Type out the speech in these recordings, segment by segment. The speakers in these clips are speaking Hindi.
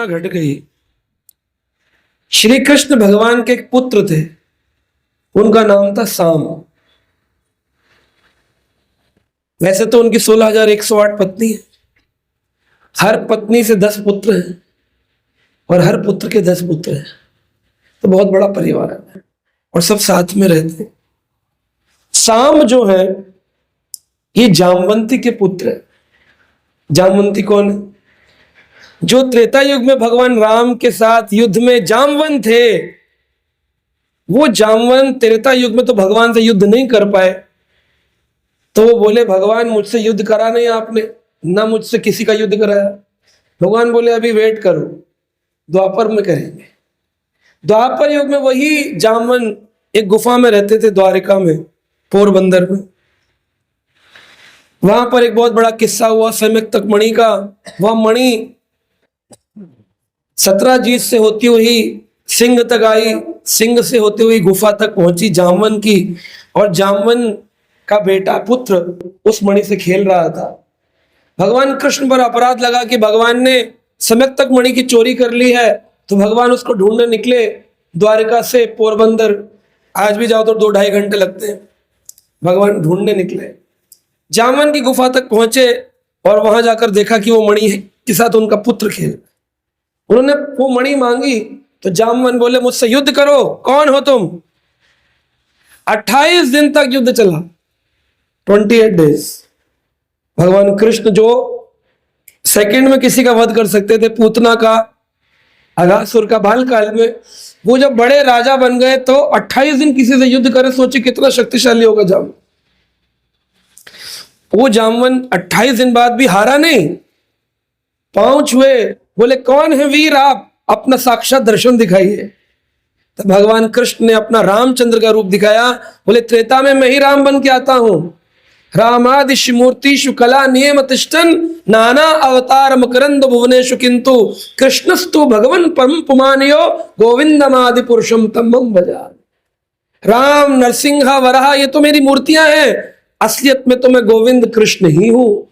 घटना घट गई। श्री कृष्ण भगवान के एक पुत्र थे, उनका नाम था साम। वैसे तो उनकी 16,108 पत्नी है, हर पत्नी से 10 पुत्र हैं और हर पुत्र के 10 पुत्र हैं, तो बहुत बड़ा परिवार है और सब साथ में रहते हैं। साम जो है ये जामवंती के पुत्र है। जामवंती कौन है? जो त्रेता युग में भगवान राम के साथ युद्ध में जामवंत थे, वो जामवंत त्रेता युग में तो भगवान से युद्ध नहीं कर पाए, तो वो बोले भगवान मुझसे युद्ध करा नहीं आपने, ना मुझसे किसी का युद्ध कराया। भगवान बोले अभी वेट करो, द्वापर में करेंगे। द्वापर युग में वही जामवंत एक गुफा में रहते थे, द्वारिका में, पोरबंदर में। वहां पर एक बहुत बड़ा किस्सा हुआ सम्यक्तक मणि का। वह मणि 17 जीत से होती हुई सिंह तक आई, सिंह से होती हुई गुफा तक पहुंची जामवन की, और जामवन का बेटा पुत्र उस मणि से खेल रहा था। भगवान कृष्ण पर अपराध लगा कि भगवान ने सम्यक्तक मणि की चोरी कर ली है, तो भगवान उसको ढूंढने निकले द्वारिका से पोरबंदर। आज भी जाओ तो 2-2.5 घंटे लगते हैं। भगवान ढूंढने निकले, जामवन की गुफा तक पहुंचे और वहां जाकर देखा कि वो मणि के साथ उनका पुत्र खेल। उन्होंने वो मणि मांगी तो जामवन बोले मुझसे युद्ध करो, कौन हो तुम? 28 दिन तक युद्ध चला, 28 डेज। भगवान कृष्ण जो सेकंड में किसी का वध कर सकते थे, पूतना का, अघासुर का, बालकाल में, वो जब बड़े राजा बन गए तो 28 दिन किसी से युद्ध करे। सोचिए कितना शक्तिशाली होगा जामवन। वो जामवन 28 दिन बाद भी हारा नहीं, पांव छुए, बोले कौन है वीर आप, अपना साक्षात दर्शन दिखाइए। तो भगवान कृष्ण ने अपना रामचंद्र का रूप दिखाया। बोले त्रेता में मैं ही राम बन के आता हूं। रामादिश मूर्तिषु कला नियम तिष्ठन नाना अवतार मकरंद भुवनेषु किंतु कृष्णस्तु भगवन परम पुमानियो गोविंदमादि पुरुषम तमम भजा। राम, नरसिंह, वराह ये तो मेरी मूर्तियां हैं, असलियत में तो मैं गोविंद कृष्ण ही हूं।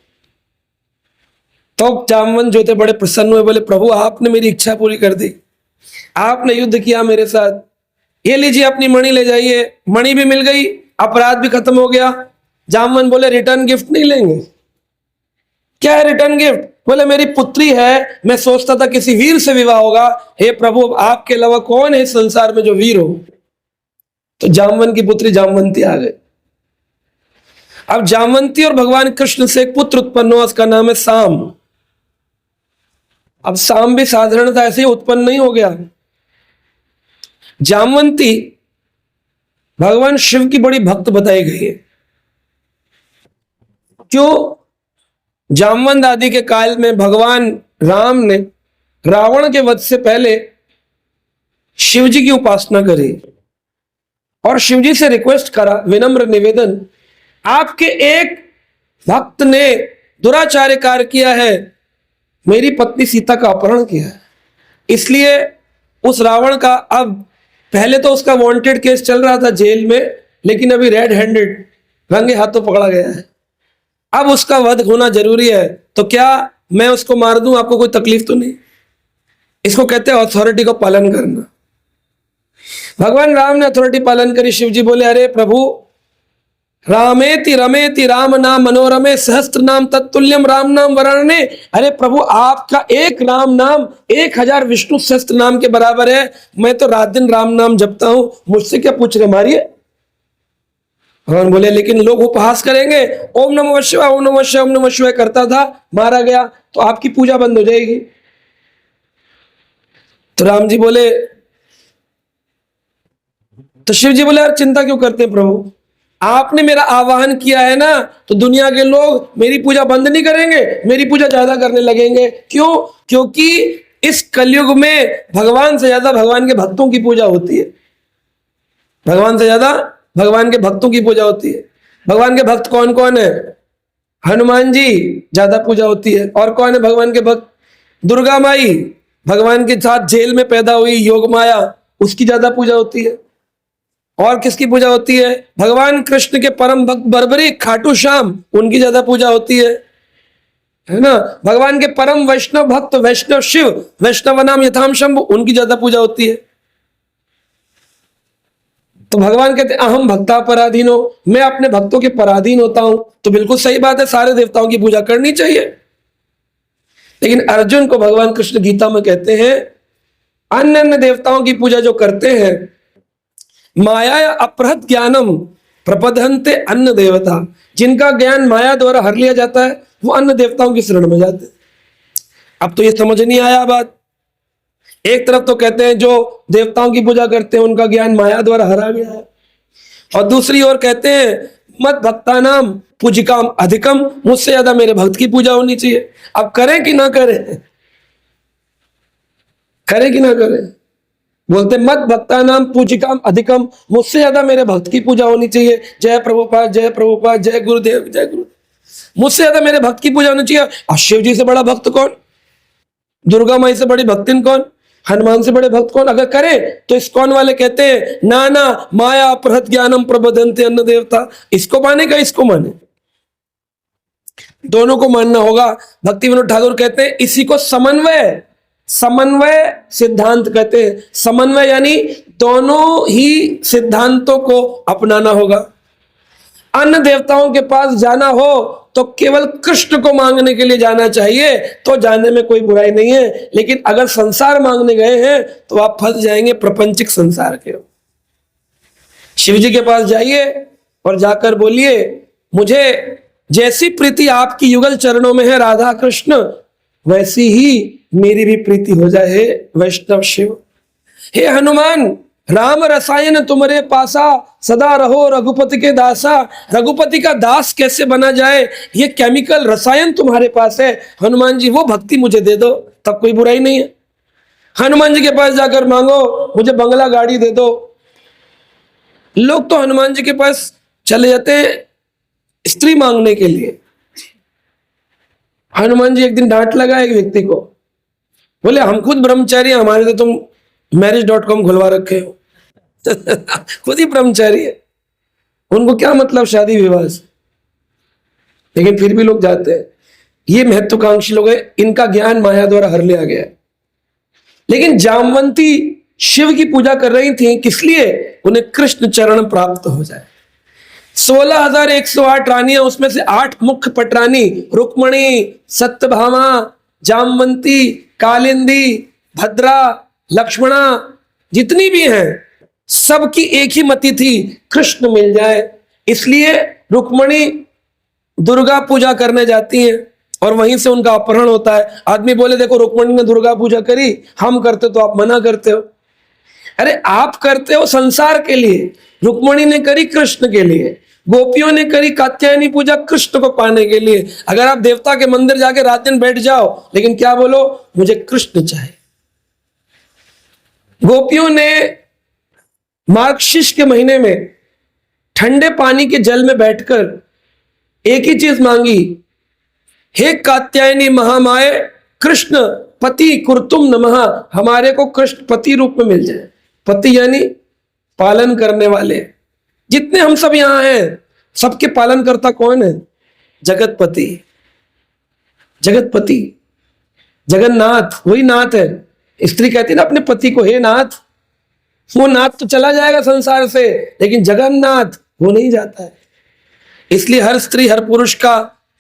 तो जामवंत जो थे बड़े प्रसन्न हुए, बोले प्रभु आपने मेरी इच्छा पूरी कर दी, आपने युद्ध किया मेरे साथ, ये लीजिए अपनी मणि ले जाइए। मणि भी मिल गई, अपराध भी खत्म हो गया। जामवंत बोले रिटर्न गिफ्ट नहीं लेंगे। क्या है रिटर्न गिफ्ट? बोले मेरी पुत्री है, मैं सोचता था किसी वीर से विवाह होगा, हे प्रभु आपके अलावा कौन है संसार में जो वीर हो? तो जामवंत की पुत्री जामवंती आ गई। अब जामवंती और भगवान कृष्ण से एक पुत्र उत्पन्न हुआ, उसका नाम है साम। अब साम भी साधारणतः ऐसे ही उत्पन्न नहीं हो गया। जामवंती भगवान शिव की बड़ी भक्त बताई गई है। क्यों? जामवंत आदि के काल में भगवान राम ने रावण के वध से पहले शिव जी की उपासना करी और शिव जी से रिक्वेस्ट करा, विनम्र निवेदन, आपके एक भक्त ने दुराचार्य कार्य किया है, मेरी पत्नी सीता का अपहरण किया है, इसलिए उस रावण का, अब पहले तो उसका वांटेड केस चल रहा था जेल में, लेकिन अभी रेड हैंडेड, रंगे हाथों पकड़ा गया है, अब उसका वध होना जरूरी है। तो क्या मैं उसको मार दूं, आपको कोई तकलीफ तो नहीं? इसको कहते हैं अथॉरिटी का पालन करना। भगवान राम ने अथॉरिटी पालन करी। शिव जी बोले अरे प्रभु, रामेति रमेति राम नाम मनोरमे सहस्त्र नाम तत्तुल्यम राम नाम वराणे। अरे प्रभु आपका एक राम नाम 1000 विष्णु सहस्त्र नाम के बराबर है। मैं तो रात दिन राम नाम जपता हूं, मुझसे क्या पूछ रहे, मारिए। भगवान बोले लेकिन लोग उपहास करेंगे, ओम नमः शिवाय ओम नमः शिवाय ओम नमः शिवाय करता था, मारा गया तो आपकी पूजा बंद हो जाएगी। तो राम जी बोले, तो शिव जी बोले यार चिंता क्यों करते हैं प्रभु, आपने मेरा आवाहन किया है ना, तो दुनिया के लोग मेरी पूजा बंद नहीं करेंगे, मेरी पूजा ज्यादा करने लगेंगे। क्यों? क्योंकि इस कलयुग में भगवान से ज्यादा भगवान के भक्तों की पूजा होती है। भगवान से ज्यादा भगवान के भक्तों की पूजा होती है। भगवान के भक्त कौन कौन है? हनुमान जी, ज्यादा पूजा होती है। और कौन है भगवान के भक्त? दुर्गा माई, भगवान के साथ जेल में पैदा हुई योग माया, उसकी ज्यादा पूजा होती है। और किसकी पूजा होती है? भगवान कृष्ण के परम भक्त बरबरी खाटू श्याम, उनकी ज्यादा पूजा होती है है ना। भगवान के परम वैष्णव भक्त वैष्णव शिव, वैष्णव नाम यथाम शंभु, उनकी ज्यादा पूजा होती है। तो भगवान कहते हैं अहम भक्ता पराधीनो, मैं अपने भक्तों के पराधीन होता हूं। तो बिल्कुल सही बात है, सारे देवताओं की पूजा करनी चाहिए। लेकिन अर्जुन को भगवान कृष्ण गीता में कहते हैं अन्य अन्य देवताओं की पूजा जो करते हैं, माया अपहृत ज्ञानम प्रपदन्ते अन्य देवता, जिनका ज्ञान माया द्वारा हर लिया जाता है वो अन्य देवताओं की शरण में जाते हैं। अब तो ये समझ नहीं आया बात। एक तरफ तो कहते हैं जो देवताओं की पूजा करते हैं उनका ज्ञान माया द्वारा हरा गया है, और दूसरी ओर कहते हैं मत भक्ता नाम पूजिकाम अधिकम, मुझसे ज्यादा मेरे भक्त की पूजा होनी चाहिए। अब करें कि ना करें, करें कि ना करें? बोलते मत भक्ता नाम पूजिकाम अधिकम, मुझसे ज्यादा मेरे भक्त की पूजा होनी चाहिए। जय प्रभुपाद, जय प्रभुपाद, जय गुरुदेव, जय गुरु। मुझसे ज्यादा मेरे भक्त की पूजा होनी चाहिए। और शिव जी से बड़ा भक्त कौन? दुर्गा माई से बड़ी भक्तिन कौन? हनुमान से बड़े भक्त कौन? अगर करें तो इस्कॉन वाले कहते हैं ना ना माया अपहृत ज्ञानम प्रबदन्ते अन्य देवता, इसको मानेगा इसको माने, दोनों को मानना होगा। भक्ति विनोद ठाकुर कहते हैं इसी को समन्वय, समन्वय सिद्धांत कहते हैं। समन्वय यानी दोनों ही सिद्धांतों को अपनाना होगा। अन्य देवताओं के पास जाना हो तो केवल कृष्ण को मांगने के लिए जाना चाहिए, तो जाने में कोई बुराई नहीं है। लेकिन अगर संसार मांगने गए हैं तो आप फंस जाएंगे प्रपंचिक संसार के। शिव जी के पास जाइए और जाकर बोलिए मुझे जैसी प्रीति आपकी युगल चरणों में है राधा कृष्ण, वैसी ही मेरी भी प्रीति हो जाए हे वैष्णव शिव। हे हनुमान राम रसायन तुम्हारे पासा, सदा रहो रघुपति के दासा। रघुपति का दास कैसे बना जाए, ये केमिकल रसायन तुम्हारे पास है हनुमान जी, वो भक्ति मुझे दे दो, तब कोई बुराई नहीं है। हनुमान जी के पास जाकर मांगो मुझे बंगला गाड़ी दे दो। लोग तो हनुमान जी के पास चले जाते हैं स्त्री मांगने के लिए। हनुमान जी एक दिन डांट लगा एक व्यक्ति को, बोले हम खुद ब्रह्मचारी, हमारे तो तुम marriage.com खुलवा रखे हो। खुद ही ब्रह्मचारी है, उनको क्या मतलब शादी विवाह से, लेकिन फिर भी लोग जाते हैं। ये महत्वाकांक्षी लोग हैं, इनका ज्ञान माया द्वारा हर लिया गया है। लेकिन जामवंती शिव की पूजा कर रही थी, किस लिए? उन्हें कृष्ण चरण प्राप्त हो जाए। 16,108 रानियां, उसमें से 8 मुख्य पटरानी रुक्मणी, सत्यभामा, जामवंती, कालिंदी, भद्रा, लक्ष्मणा, जितनी भी हैं सबकी एक ही मति थी कृष्ण मिल जाए। इसलिए रुक्मणी दुर्गा पूजा करने जाती हैं और वहीं से उनका अपहरण होता है। आदमी बोले देखो रुक्मणी ने दुर्गा पूजा करी, हम करते तो आप मना करते हो। अरे आप करते हो संसार के लिए, रुक्मणी ने करी कृष्ण के लिए, गोपियों ने करी कात्यायनी पूजा कृष्ण को पाने के लिए। अगर आप देवता के मंदिर जाके रात दिन बैठ जाओ लेकिन क्या बोलो, मुझे कृष्ण चाहिए। गोपियों ने मार्गशीर्ष के महीने में ठंडे पानी के जल में बैठकर एक ही चीज मांगी, हे कात्यायनी महामाये कृष्ण पति कुर्तुम नमः, हमारे को कृष्ण पति रूप में मिल जाए। पति यानी पालन करने वाले। जितने हम सब यहां हैं सबके पालन करता कौन है? जगतपति, जगतपति जगन्नाथ, वही नाथ है। स्त्री कहती है ना अपने पति को हे नाथ, वो नाथ तो चला जाएगा संसार से, लेकिन जगन्नाथ वो नहीं जाता है। इसलिए हर स्त्री हर पुरुष का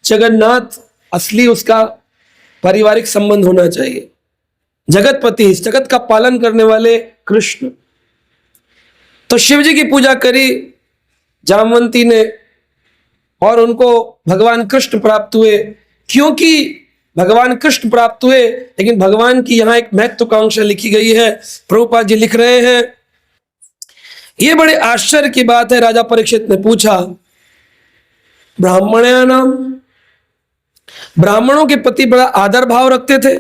जगन्नाथ असली उसका पारिवारिक संबंध होना चाहिए। जगतपति, इस जगत का पालन करने वाले कृष्ण। तो शिव जी की पूजा करी जामवंती ने और उनको भगवान कृष्ण प्राप्त हुए। क्योंकि भगवान कृष्ण प्राप्त हुए, लेकिन भगवान की यहां एक महत्वाकांक्षा लिखी गई है। प्रभुपाद जी लिख रहे हैं, यह बड़े आश्चर्य की बात है। राजा परीक्षित ने पूछा, ब्राह्मणानाम, ब्राह्मणों के प्रति बड़ा आदर भाव रखते थे,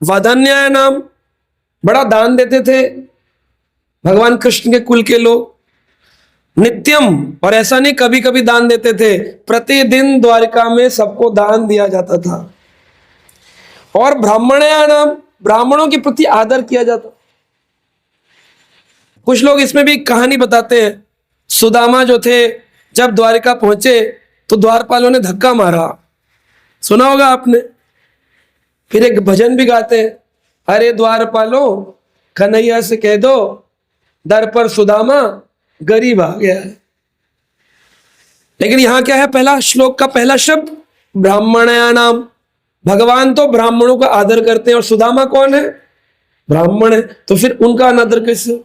वदान्याय नाम, बड़ा दान देते थे भगवान कृष्ण के कुल के लोग, नित्यम, और ऐसा नहीं कभी कभी दान देते थे, प्रतिदिन द्वारिका में सबको दान दिया जाता था। और ब्राह्मणानाम नाम, ब्राह्मणों के प्रति आदर किया जाता। कुछ लोग इसमें भी कहानी बताते हैं, सुदामा जो थे जब द्वारिका पहुंचे तो द्वारपालों ने धक्का मारा, सुना होगा आपने। फिर एक भजन भी गाते हैं, अरे द्वारपालो कन्हैया से कह दो, दर पर सुदामा गरीब आ गया है। लेकिन यहां क्या है, पहला श्लोक का पहला शब्द ब्राह्मणानाम। भगवान तो ब्राह्मणों का आदर करते हैं, और सुदामा कौन है? ब्राह्मण है। तो फिर उनका अनादर कैसे?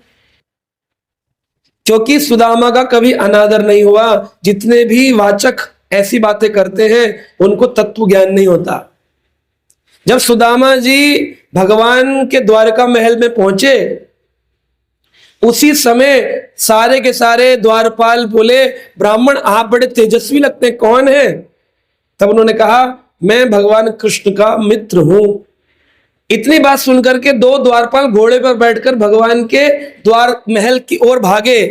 क्योंकि सुदामा का कभी अनादर नहीं हुआ। जितने भी वाचक ऐसी बातें करते हैं उनको तत्व ज्ञान नहीं होता। जब सुदामा जी भगवान के द्वारका महल में पहुंचे, उसी समय सारे के सारे द्वारपाल बोले, ब्राह्मण आप बड़े तेजस्वी लगते हैं, कौन है? तब उन्होंने कहा, मैं भगवान कृष्ण का मित्र हूं। इतनी बात सुनकर के दो द्वारपाल घोड़े पर बैठकर भगवान के द्वार महल की ओर भागे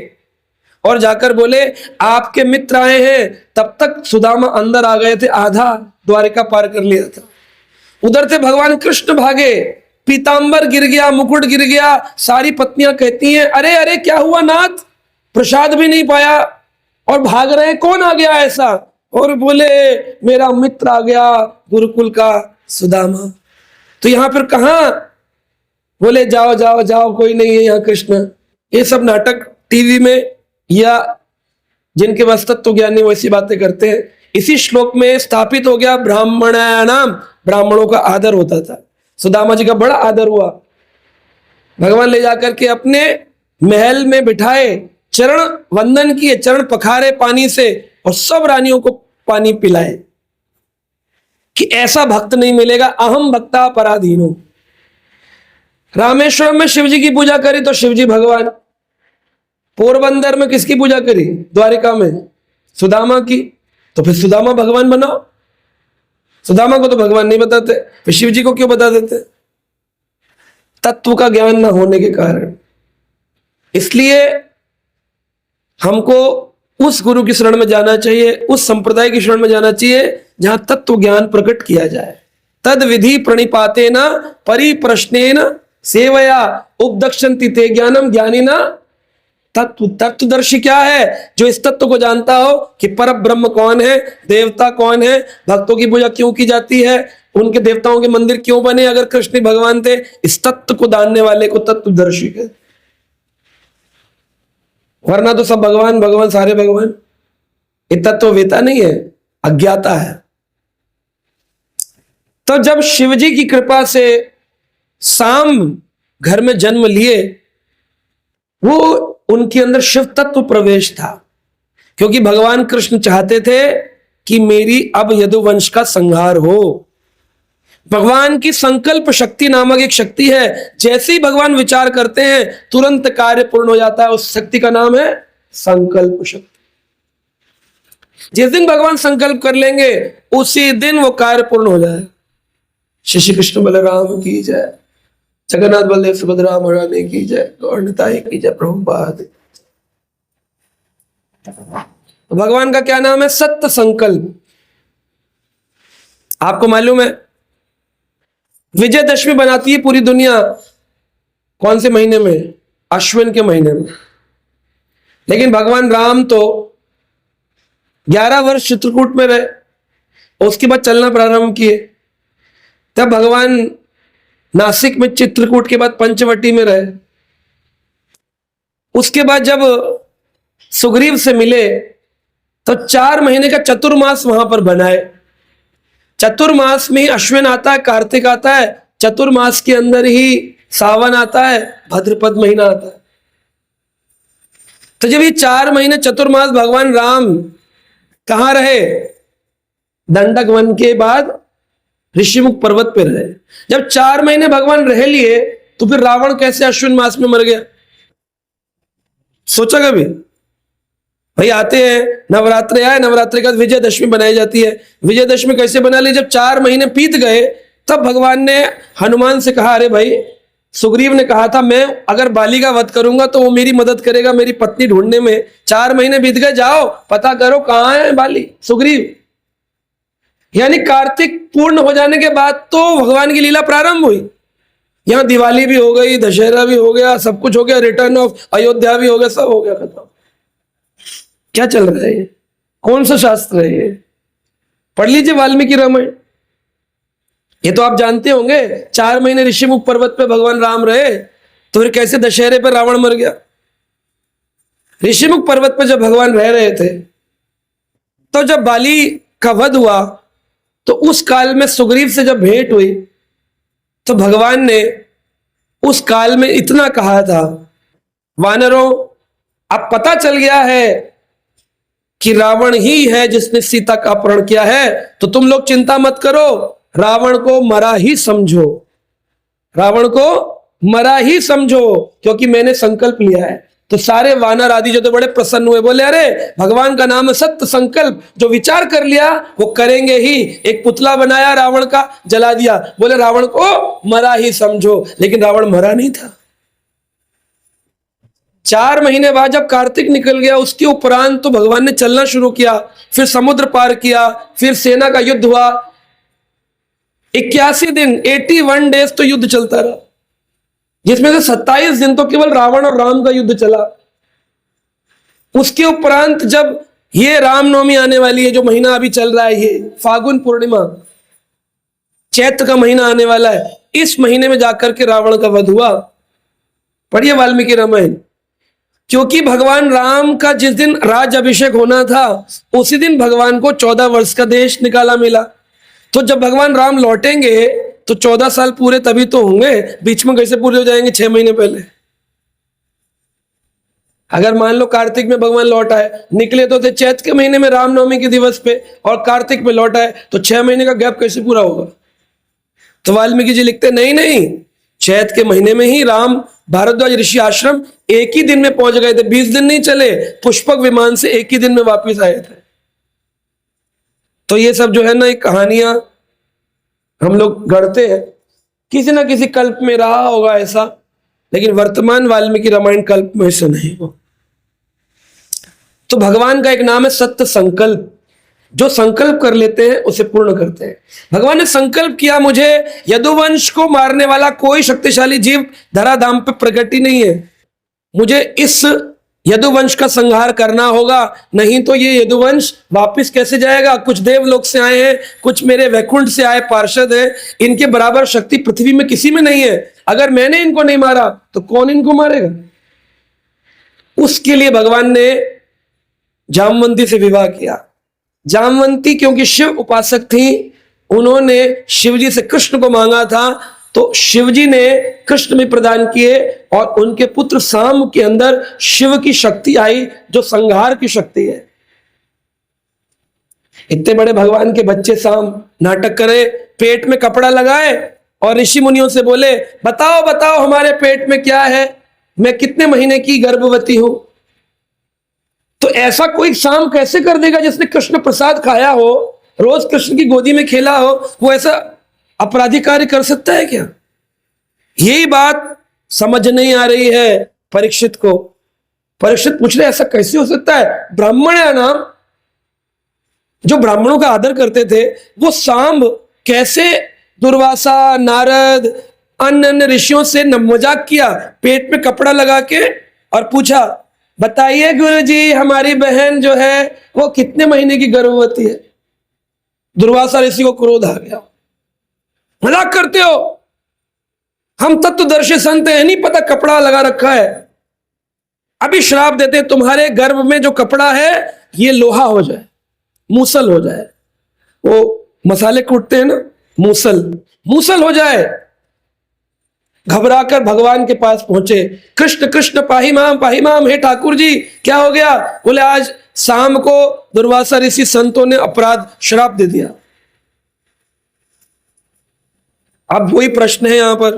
और जाकर बोले, आपके मित्र आए हैं। तब तक सुदामा अंदर आ गए थे, आधा द्वारिका पार कर लिया था। उधर से भगवान कृष्ण भागे, पीतांबर गिर गया, मुकुट गिर गया। सारी पत्नियां कहती हैं, अरे अरे क्या हुआ नाथ, प्रसाद भी नहीं पाया और भाग रहे हैं, कौन आ गया ऐसा? और बोले, मेरा मित्र आ गया गुरुकुल का सुदामा। तो यहां फिर कहां बोले, जाओ जाओ जाओ, कोई नहीं है यहाँ कृष्ण। ये सब नाटक टीवी में या जिनके पास तत्व ज्ञान नहीं वैसी बातें करते हैं। इसी श्लोक में स्थापित हो गया ब्राह्मणानाम, ब्राह्मणों का आदर होता था। सुदामा जी का बड़ा आदर हुआ। भगवान ले जाकर के अपने महल में बिठाए, चरण वंदन किए, चरण पखारे पानी से, और सब रानियों को पानी पिलाए कि ऐसा भक्त नहीं मिलेगा। अहम भक्ता पराधीनो। रामेश्वरम में शिव जी की पूजा करी तो शिव जी भगवान, पोरबंदर में किसकी पूजा करी? द्वारिका में सुदामा की। तो फिर सुदामा भगवान बनाओ। सुदामा को तो भगवान नहीं बताते, फिर शिव जी को क्यों बता देते? तत्व का ज्ञान न होने के कारण। इसलिए हमको उस गुरु की शरण में जाना चाहिए, उस संप्रदाय की शरण में जाना चाहिए जहां तत्व ज्ञान प्रकट किया जाए। तद विधि प्रणिपातेन परिप्रश्नेन सेवया उपदक्षन्ति ते ज्ञानम ज्ञानिना। तत्वदर्शी क्या है? जो इस तत्व को जानता हो कि पर ब्रह्म कौन है, देवता कौन है, भक्तों की पूजा क्यों की जाती है, उनके देवताओं के मंदिर क्यों बने अगर कृष्ण भगवान थे। इस तत्व को जानने वाले को तत्वदर्शी कहते। वरना तो सब भगवान भगवान, सारे भगवान। ये तत्ववेता नहीं है, अज्ञाता है। तो जब शिव जी की कृपा से साम घर में जन्म लिए, वो उनके अंदर शिव तत्व प्रवेश था। क्योंकि भगवान कृष्ण चाहते थे कि मेरी अब यदुवंश का संहार हो। भगवान की संकल्प शक्ति नामक एक शक्ति है, जैसे ही भगवान विचार करते हैं तुरंत कार्य पूर्ण हो जाता है। उस शक्ति का नाम है संकल्प शक्ति। जिस दिन भगवान संकल्प कर लेंगे उसी दिन वो कार्य पूर्ण हो जाए। श्री कृष्ण बलराम की जय, जगन्नाथ बलदेव सुभद्रा महारानी की जय, गौर निताई की जय, प्रभुपाद। तो भगवान का क्या नाम है? सत्य संकल्प। आपको मालूम है विजयदशमी बनाती है पूरी दुनिया कौन से महीने में? अश्विन के महीने में। लेकिन भगवान राम तो 11 वर्ष चित्रकूट में रहे, उसके बाद चलना प्रारंभ किए। तब भगवान नासिक में, चित्रकूट के बाद पंचवटी में रहे। उसके बाद जब सुग्रीव से मिले तो 4 महीने का चतुर्मास वहां पर बनाए। चतुर्मास में ही अश्विन आता है, कार्तिक आता है, चतुर्मास के अंदर ही सावन आता है, भाद्रपद महीना आता है। तो जब ये 4 महीने चतुर्मास भगवान राम कहां रहे? दंडक वन के बाद ऋषिमुख पर्वत पे रहे। जब 4 महीने भगवान रह लिए तो फिर रावण कैसे अश्विन मास में मर गया? सोचा कभी? भाई आते हैं नवरात्रे, आए नवरात्रि का विजयदशमी बनाई जाती है। विजयदशमी कैसे बना ली? जब 4 महीने बीत गए तब भगवान ने हनुमान से कहा, अरे भाई सुग्रीव ने कहा था मैं अगर बाली का वध करूंगा तो वो मेरी मदद करेगा मेरी पत्नी ढूंढने में। 4 महीने बीत गए, जाओ पता करो कहां है बाली, सुग्रीव। यानी कार्तिक पूर्ण हो जाने के बाद तो भगवान की लीला प्रारंभ हुई। यहां दिवाली भी हो गई, दशहरा भी हो गया, सब कुछ हो गया, रिटर्न ऑफ अयोध्या भी हो गया, सब हो गया, खत्म। क्या चल रहा है ये? कौन सा शास्त्र है ये? पढ़ लीजिए वाल्मीकि रामायण। ये तो आप जानते होंगे, 4 महीने ऋषिमुख पर्वत पे भगवान राम रहे, तो फिर कैसे दशहरे पे रावण मर गया। ऋषिमुख पर्वत पे जब भगवान रह रहे थे, तो जब बाली का वध हुआ, तो उस काल में सुग्रीव से जब भेंट हुई, तो भगवान ने उस काल में इतना कहा था, वानरों, अब पता चल गया है कि रावण ही है जिसने सीता का अपहरण किया है, तो तुम लोग चिंता मत करो, रावण को मरा ही समझो, रावण को मरा ही समझो, क्योंकि मैंने संकल्प लिया है। तो सारे वानर आदि जो तो बड़े प्रसन्न हुए, बोले अरे भगवान का नाम है सत्य संकल्प, जो विचार कर लिया वो करेंगे ही। एक पुतला बनाया, रावण का जला दिया, बोले रावण को मरा ही समझो, लेकिन रावण मरा नहीं था। 4 महीने बाद जब कार्तिक निकल गया, उसके उपरांत तो भगवान ने चलना शुरू किया, फिर समुद्र पार किया, फिर सेना का युद्ध हुआ। 81 दिन 81 डेज तो युद्ध चलता रहा, जिसमें से 27 दिन तो केवल रावण और राम का युद्ध चला। उसके उपरांत जब ये रामनवमी आने वाली है, जो महीना अभी चल रहा है, ये फागुन पूर्णिमा, चैत्र का महीना आने वाला है, इस महीने में जाकर के रावण का वध हुआ। पढ़िए वाल्मीकि रामायण, क्योंकि भगवान राम का जिस दिन राज अभिषेक होना था, उसी दिन भगवान को 14 वर्ष का देश निकाला मिला। तो जब भगवान राम लौटेंगे तो 14 साल पूरे तभी तो होंगे, बीच में कैसे पूरे हो जाएंगे 6 महीने पहले। अगर मान लो कार्तिक में भगवान लौट आए, निकले तो थे चैत्र के महीने में रामनवमी के दिवस पे, और कार्तिक में लौट आए, तो 6 महीने का गैप कैसे पूरा होगा। तो वाल्मीकि जी लिखते नहीं नहीं, चैत्र के महीने में ही राम भारद्वाज ऋषि आश्रम एक ही दिन में पहुंच गए थे, 20 दिन नहीं चले, पुष्पक विमान से एक ही दिन में वापस आए थे। तो ये सब जो है ना, एक कहानियां हम लोग गढ़ते हैं, किसी ना किसी कल्प में रहा होगा ऐसा, लेकिन वर्तमान वाल्मीकि रामायण कल्प में ऐसा नहीं हो। तो भगवान का एक नाम है सत्य संकल्प, जो संकल्प कर लेते हैं उसे पूर्ण करते हैं। भगवान ने संकल्प किया, मुझे यदुवंश को मारने वाला कोई शक्तिशाली जीव धराधाम पे प्रकट ही नहीं है, मुझे इस यदुवंश का संहार करना होगा, नहीं तो ये यदुवंश वापस कैसे जाएगा। कुछ देवलोक से आए हैं, कुछ मेरे वैकुंठ से आए पार्षद हैं, इनके बराबर शक्ति पृथ्वी में किसी में नहीं है। अगर मैंने इनको नहीं मारा तो कौन इनको मारेगा। उसके लिए भगवान ने जामवंती से विवाह किया। जामवंती क्योंकि शिव उपासक थी, उन्होंने शिवजी से कृष्ण को मांगा था, तो शिवजी ने कृष्ण में प्रदान किए, और उनके पुत्र साम के अंदर शिव की शक्ति आई, जो संहार की शक्ति है। इतने बड़े भगवान के बच्चे साम नाटक करे, पेट में कपड़ा लगाए और ऋषि मुनियों से बोले बताओ बताओ हमारे पेट में क्या है, मैं कितने महीने की गर्भवती हूं। तो ऐसा कोई साम कैसे कर देगा जिसने कृष्ण प्रसाद खाया हो, रोज कृष्ण की गोदी में खेला हो, वो ऐसा अपराधी कार्य कर सकता है क्या। यही बात समझ नहीं आ रही है परीक्षित को। परीक्षित पूछ रहे ऐसा कैसे हो सकता है, ब्राह्मण है नाम, जो ब्राह्मणों का आदर करते थे, वो सांब कैसे दुर्वासा, नारद, अन्य ऋषियों से मजाक किया, पेट में कपड़ा लगा के, और पूछा बताइए गुरुजी हमारी बहन जो है वो कितने महीने की गर्भवती है। दुर्वासा ऋषि को क्रोध आ गया, मजाक करते हो, हम तत्वदर्शी संत हैं, नहीं पता कपड़ा लगा रखा है, अभी श्राप देते तुम्हारे गर्भ में जो कपड़ा है ये लोहा हो जाए, मूसल हो जाए, वो मसाले कूटते हैं ना, मूसल, मूसल हो जाए। घबराकर भगवान के पास पहुंचे, कृष्ण कृष्ण पाही माम, हे ठाकुर जी क्या हो गया। बोले आज शाम को दुर्वासा ऋषि संतों ने अपराध श्राप दे दिया। अब वही प्रश्न है यहां पर,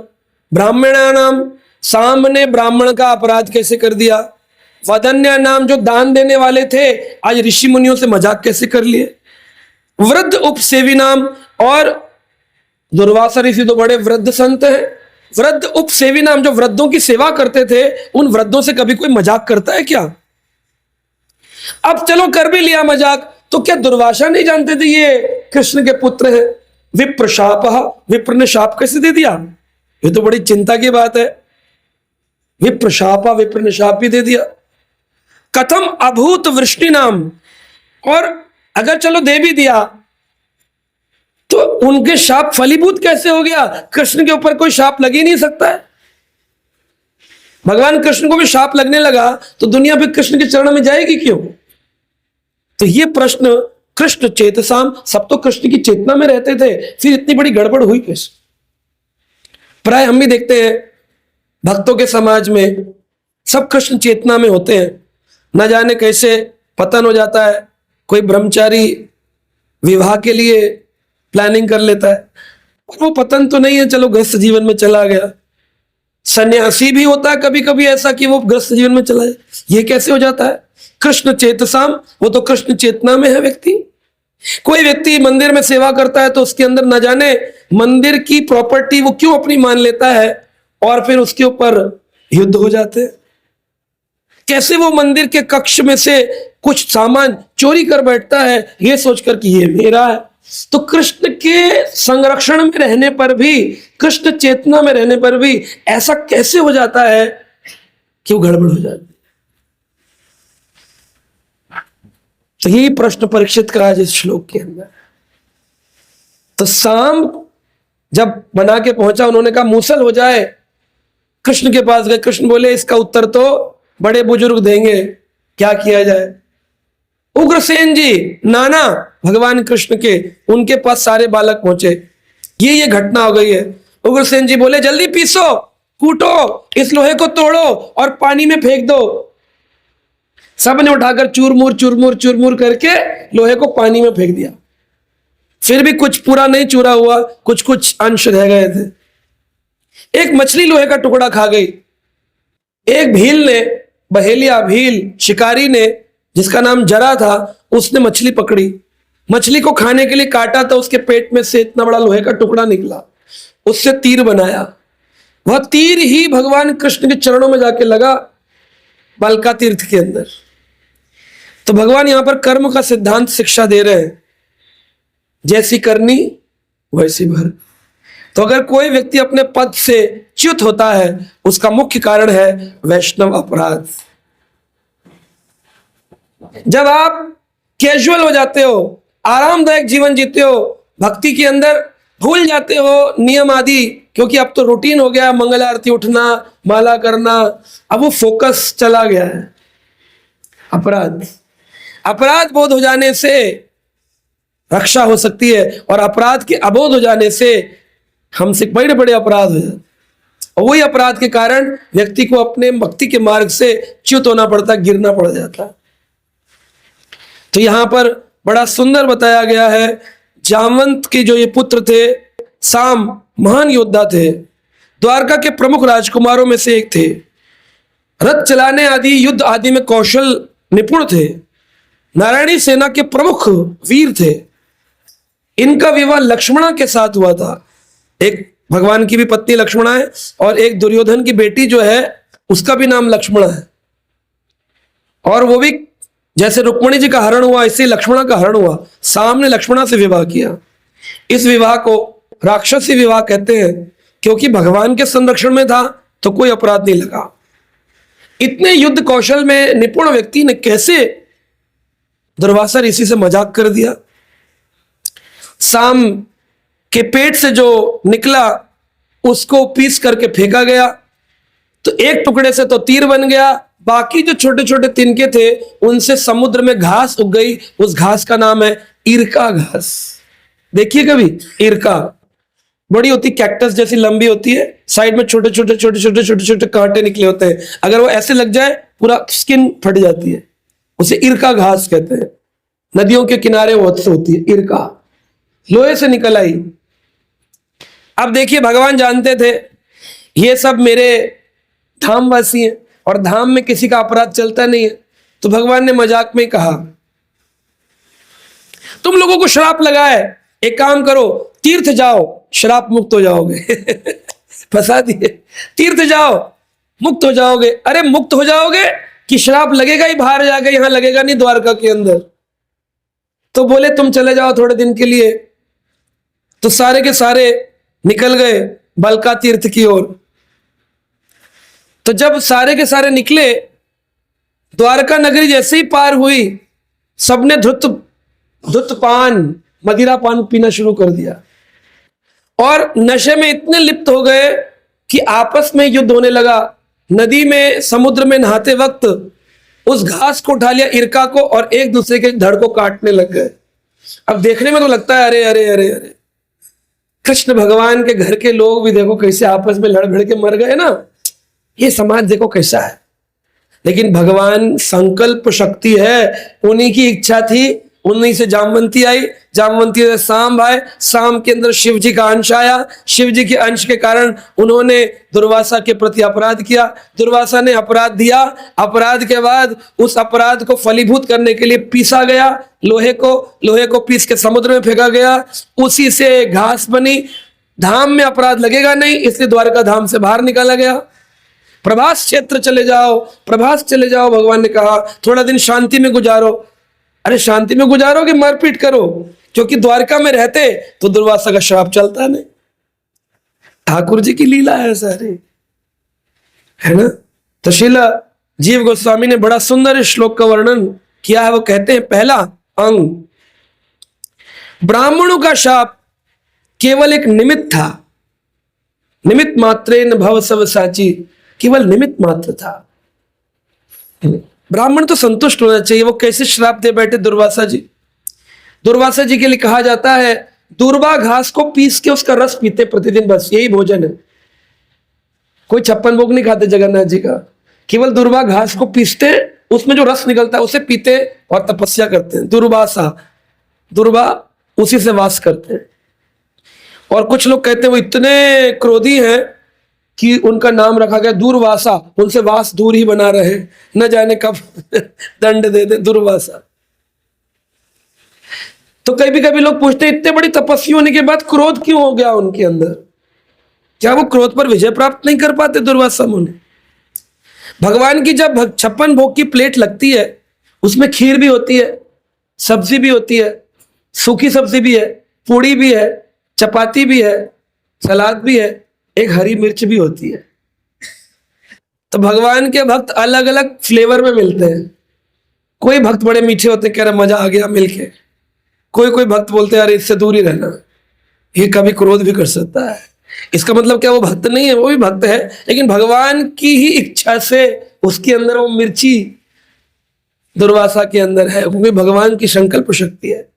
ब्राह्मणा नाम, साम ने ब्राह्मण का अपराध कैसे कर दिया। वदन्या नाम जो दान देने वाले थे, आज ऋषि मुनियों से मजाक कैसे कर लिए। वृद्ध उपसेवी नाम, और दुर्वासा ऋषि तो बड़े वृद्ध संत हैं, वृद्ध उपसेवी नाम जो वृद्धों की सेवा करते थे, उन वृद्धों से कभी कोई मजाक करता है क्या। अब चलो कर भी लिया मजाक, तो क्या दुर्वासा नहीं जानते थे ये कृष्ण के पुत्र हैं। विप्र शाप, विप्र ने शाप कैसे दे दिया, ये तो बड़ी चिंता की बात है। विप्र शाप, विप्र ने शाप भी दे दिया। कथम अभूत वृष्टि नाम, और अगर चलो दे भी दिया तो उनके शाप फलीभूत कैसे हो गया? कृष्ण के ऊपर कोई शाप लग ही नहीं सकता है। भगवान कृष्ण को भी शाप लगने लगा तो दुनिया फिर कृष्ण के चरणों में जाएगी क्यों? तो ये प्रश्न, कृष्ण चेतसाम, सब तो कृष्ण की चेतना में रहते थे, फिर इतनी बड़ी गड़बड़ हुई कैसे? प्राय हम भी देखते हैं भक्तों के समाज में सब कृष्ण चेतना में होते हैं, न जाने कैसे पतन हो जाता है। कोई ब्रह्मचारी विवाह के लिए प्लानिंग कर लेता है, वो पतन तो नहीं है, चलो गृहस्थ जीवन में चला गया। सन्यासी भी होता है कभी कभी ऐसा कि वो गृहस्थ जीवन में चला जाए, ये कैसे हो जाता है? कृष्ण चेतसाम, वो तो कृष्ण चेतना में है व्यक्ति। कोई व्यक्ति मंदिर में सेवा करता है तो उसके अंदर न जाने मंदिर की प्रॉपर्टी वो क्यों अपनी मान लेता है और फिर उसके ऊपर युद्ध हो जाते हैं। कैसे वो मंदिर के कक्ष में से कुछ सामान चोरी कर बैठता है ये सोचकर कि ये मेरा है। तो कृष्ण के संरक्षण में रहने पर भी, कृष्ण चेतना में रहने पर भी ऐसा कैसे हो जाता है कि वो गड़बड़ हो जाती है? तो यही प्रश्न परीक्षित का आज इस श्लोक के अंदर। तो साम जब बना के पहुंचा, उन्होंने कहा मूसल हो जाए। कृष्ण के पास गए, कृष्ण बोले इसका उत्तर तो बड़े बुजुर्ग देंगे, क्या किया जाए? उग्रसेन जी, नाना भगवान कृष्ण के, उनके पास सारे बालक पहुंचे, ये घटना हो गई है। उग्रसेन जी बोले जल्दी पीसो, कूटो, इस लोहे को तोड़ो और पानी में फेंक दो। सबने उठाकर चूरमूर चूरमूर चूरमूर करके लोहे को पानी में फेंक दिया। फिर भी कुछ पूरा नहीं चूरा हुआ, कुछ कुछ अंश रह गए थे। एक मछली लोहे का टुकड़ा खा गई। एक भील ने, बहेलिया भील शिकारी ने, जिसका नाम जरा था, उसने मछली पकड़ी, मछली को खाने के लिए काटा तो उसके पेट में से इतना बड़ा लोहे का टुकड़ा निकला, उससे तीर बनाया। वह तीर ही भगवान कृष्ण के चरणों में जाके लगा, बालका तीर्थ के अंदर। तो भगवान यहां पर कर्म का सिद्धांत शिक्षा दे रहे हैं, जैसी करनी वैसी भर। तो अगर कोई व्यक्ति अपने पद से च्युत होता है, उसका मुख्य कारण है वैष्णव अपराध। जब आप कैजुअल हो जाते हो, आरामदायक जीवन जीते हो, भक्ति के अंदर भूल जाते हो नियम आदि, क्योंकि अब तो रूटीन हो गया, मंगल आरती उठना, माला करना, अब वो फोकस चला गया है। अपराध बोध हो जाने से रक्षा हो सकती है, और अपराध के अबोध हो जाने से हमसे बड़े बड़े अपराध हो जाते, और वही अपराध के कारण व्यक्ति को अपने भक्ति के मार्ग से च्युत होना पड़ता, गिरना पड़ जाता। तो यहां पर बड़ा सुंदर बताया गया है, जामवंत के जो ये पुत्र थे, साम महान योद्धा थे, द्वारका के प्रमुख राजकुमारों में से एक थे, रथ चलाने आदि युद्ध आदि में कौशल निपुण थे, नारायणी सेना के प्रमुख वीर थे। इनका विवाह लक्ष्मणा के साथ हुआ था। एक भगवान की भी पत्नी लक्ष्मणा है, और एक दुर्योधन की बेटी जो है उसका भी नाम लक्ष्मणा है। और वो भी जैसे रुक्मणी जी का हरण हुआ, इससे लक्ष्मणा का हरण हुआ। साम ने लक्ष्मणा से विवाह किया। इस विवाह को राक्षसी विवाह कहते हैं, क्योंकि भगवान के संरक्षण में था तो कोई अपराध नहीं लगा। इतने युद्ध कौशल में निपुण व्यक्ति ने कैसे दुर्वासा ऋषि से मजाक कर दिया? साम के पेट से जो निकला उसको पीस करके फेंका गया, तो एक टुकड़े से तो तीर बन गया, बाकी जो छोटे छोटे तिनके थे उनसे समुद्र में घास उग गई। उस घास का नाम है इरका घास। देखिए कभी इरका, बड़ी होती, कैक्टस जैसी लंबी होती है, साइड में छोटे छोटे छोटे छोटे छोटे छोटे कांटे निकले होते हैं, अगर वो ऐसे लग जाए पूरा स्किन फट जाती है, उसे इरका घास कहते हैं। नदियों के किनारे वो होती है इरका, लोहे से निकल आई। अब देखिए भगवान जानते थे ये सब मेरे धामवासी हैं, और धाम में किसी का अपराध चलता नहीं है, तो भगवान ने मजाक में कहा तुम लोगों को श्राप लगा है, एक काम करो तीर्थ जाओ, श्राप मुक्त हो जाओगे। फंसा दिए, तीर्थ जाओ मुक्त हो जाओगे। अरे मुक्त हो जाओगे कि श्राप लगेगा ही बाहर जाके, यहां लगेगा नहीं द्वारका के अंदर। तो बोले तुम चले जाओ थोड़े दिन के लिए। तो सारे के सारे निकल गए बलका तीर्थ की ओर। तो जब सारे के सारे निकले, द्वारका नगरी जैसे ही पार हुई, सबने धृतपान मदिरा पान पीना शुरू कर दिया और नशे में इतने लिप्त हो गए कि आपस में युद्ध होने लगा। नदी में, समुद्र में नहाते वक्त उस घास को उठा लिया, इरका को, और एक दूसरे के धड़ को काटने लग गए। अब देखने में तो लगता है अरे अरे अरे अरे, कृष्ण भगवान के घर के लोग भी देखो कैसे आपस में लड़ भिड़ के मर गए ना, ये समाज देखो कैसा है। लेकिन भगवान संकल्प शक्ति है, उन्हीं की इच्छा थी, उन्हीं से जामवंती आई, जामवंती से साम आए, साम के अंदर शिव जी का अंश आया, शिव जी के अंश के कारण उन्होंने दुर्वासा के प्रति अपराध किया, दुर्वासा ने अपराध दिया, अपराध के बाद उस अपराध को फलीभूत करने के लिए पीसा गया, लोहे को पीस के समुद्र में फेंका गया, उसी से घास बनी। धाम में अपराध लगेगा नहीं, इसलिए द्वारका धाम से बाहर निकाला गया। प्रभास क्षेत्र चले जाओ, प्रभास चले जाओ, भगवान ने कहा थोड़ा दिन शांति में गुजारो। अरे शांति में गुजारो कि मारपीट करो, क्योंकि द्वारका में रहते तो दुर्वासा का श्राप चलता नहीं। ठाकुर जी की लीला है सारी, है ना। तो श्रीला जीव गोस्वामी ने बड़ा सुंदर इस श्लोक का वर्णन किया है। वो कहते हैं, पहला अंग, ब्राह्मणों का शाप केवल एक निमित्त था, निमित्त मात्रेन भव सब साची, केवल निमित्त मात्र था। ब्राह्मण तो संतुष्ट होना चाहिए। वो कैसे श्राप दे बैठे दुर्वासा जी। दुर्वासा जी के लिए कहा जाता है, दूर्वा घास को पीस के उसका रस पीते प्रतिदिन, बस यही भोजन है। कोई 56 भोग नहीं खाते जगन्नाथ जी का, केवल दूर्वा घास को पीसते, उसमें जो रस निकलता है उसे पीते और तपस्या करते हैं। दुर्वासा, दुर्वा उसी से वास करते हैं। और कुछ लोग कहते हैं वो इतने क्रोधी हैं कि उनका नाम रखा गया दूरवासा, उनसे वास दूर ही बना रहे, न जाने कब दंड दे दे, दुर्वासा। तो कभी लोग पूछते हैं, इतने बड़ी तपस्या होने के बाद क्रोध क्यों हो गया उनके अंदर? क्या वो क्रोध पर विजय प्राप्त नहीं कर पाते दुर्वासा मुनि? भगवान की जब 56 भोग की प्लेट लगती है, उसमें खीर भी होती है, सब्जी भी होती है, सूखी सब्जी भी है, पूड़ी भी है, चपाती भी है, सलाद भी है, एक हरी मिर्च भी होती है। तो भगवान के भक्त अलग अलग फ्लेवर में मिलते हैं। कोई भक्त बड़े मीठे होते हैं, कह रहे मजा आ गया मिलके। कोई भक्त बोलते हैं अरे इससे दूर ही रहना, ये कभी क्रोध भी कर सकता है। इसका मतलब क्या वो भक्त नहीं है? वो भी भक्त है, लेकिन भगवान की ही इच्छा से उसके अंदर वो मिर्ची दुर्वासा के अंदर है, क्योंकि भगवान की संकल्प शक्ति है।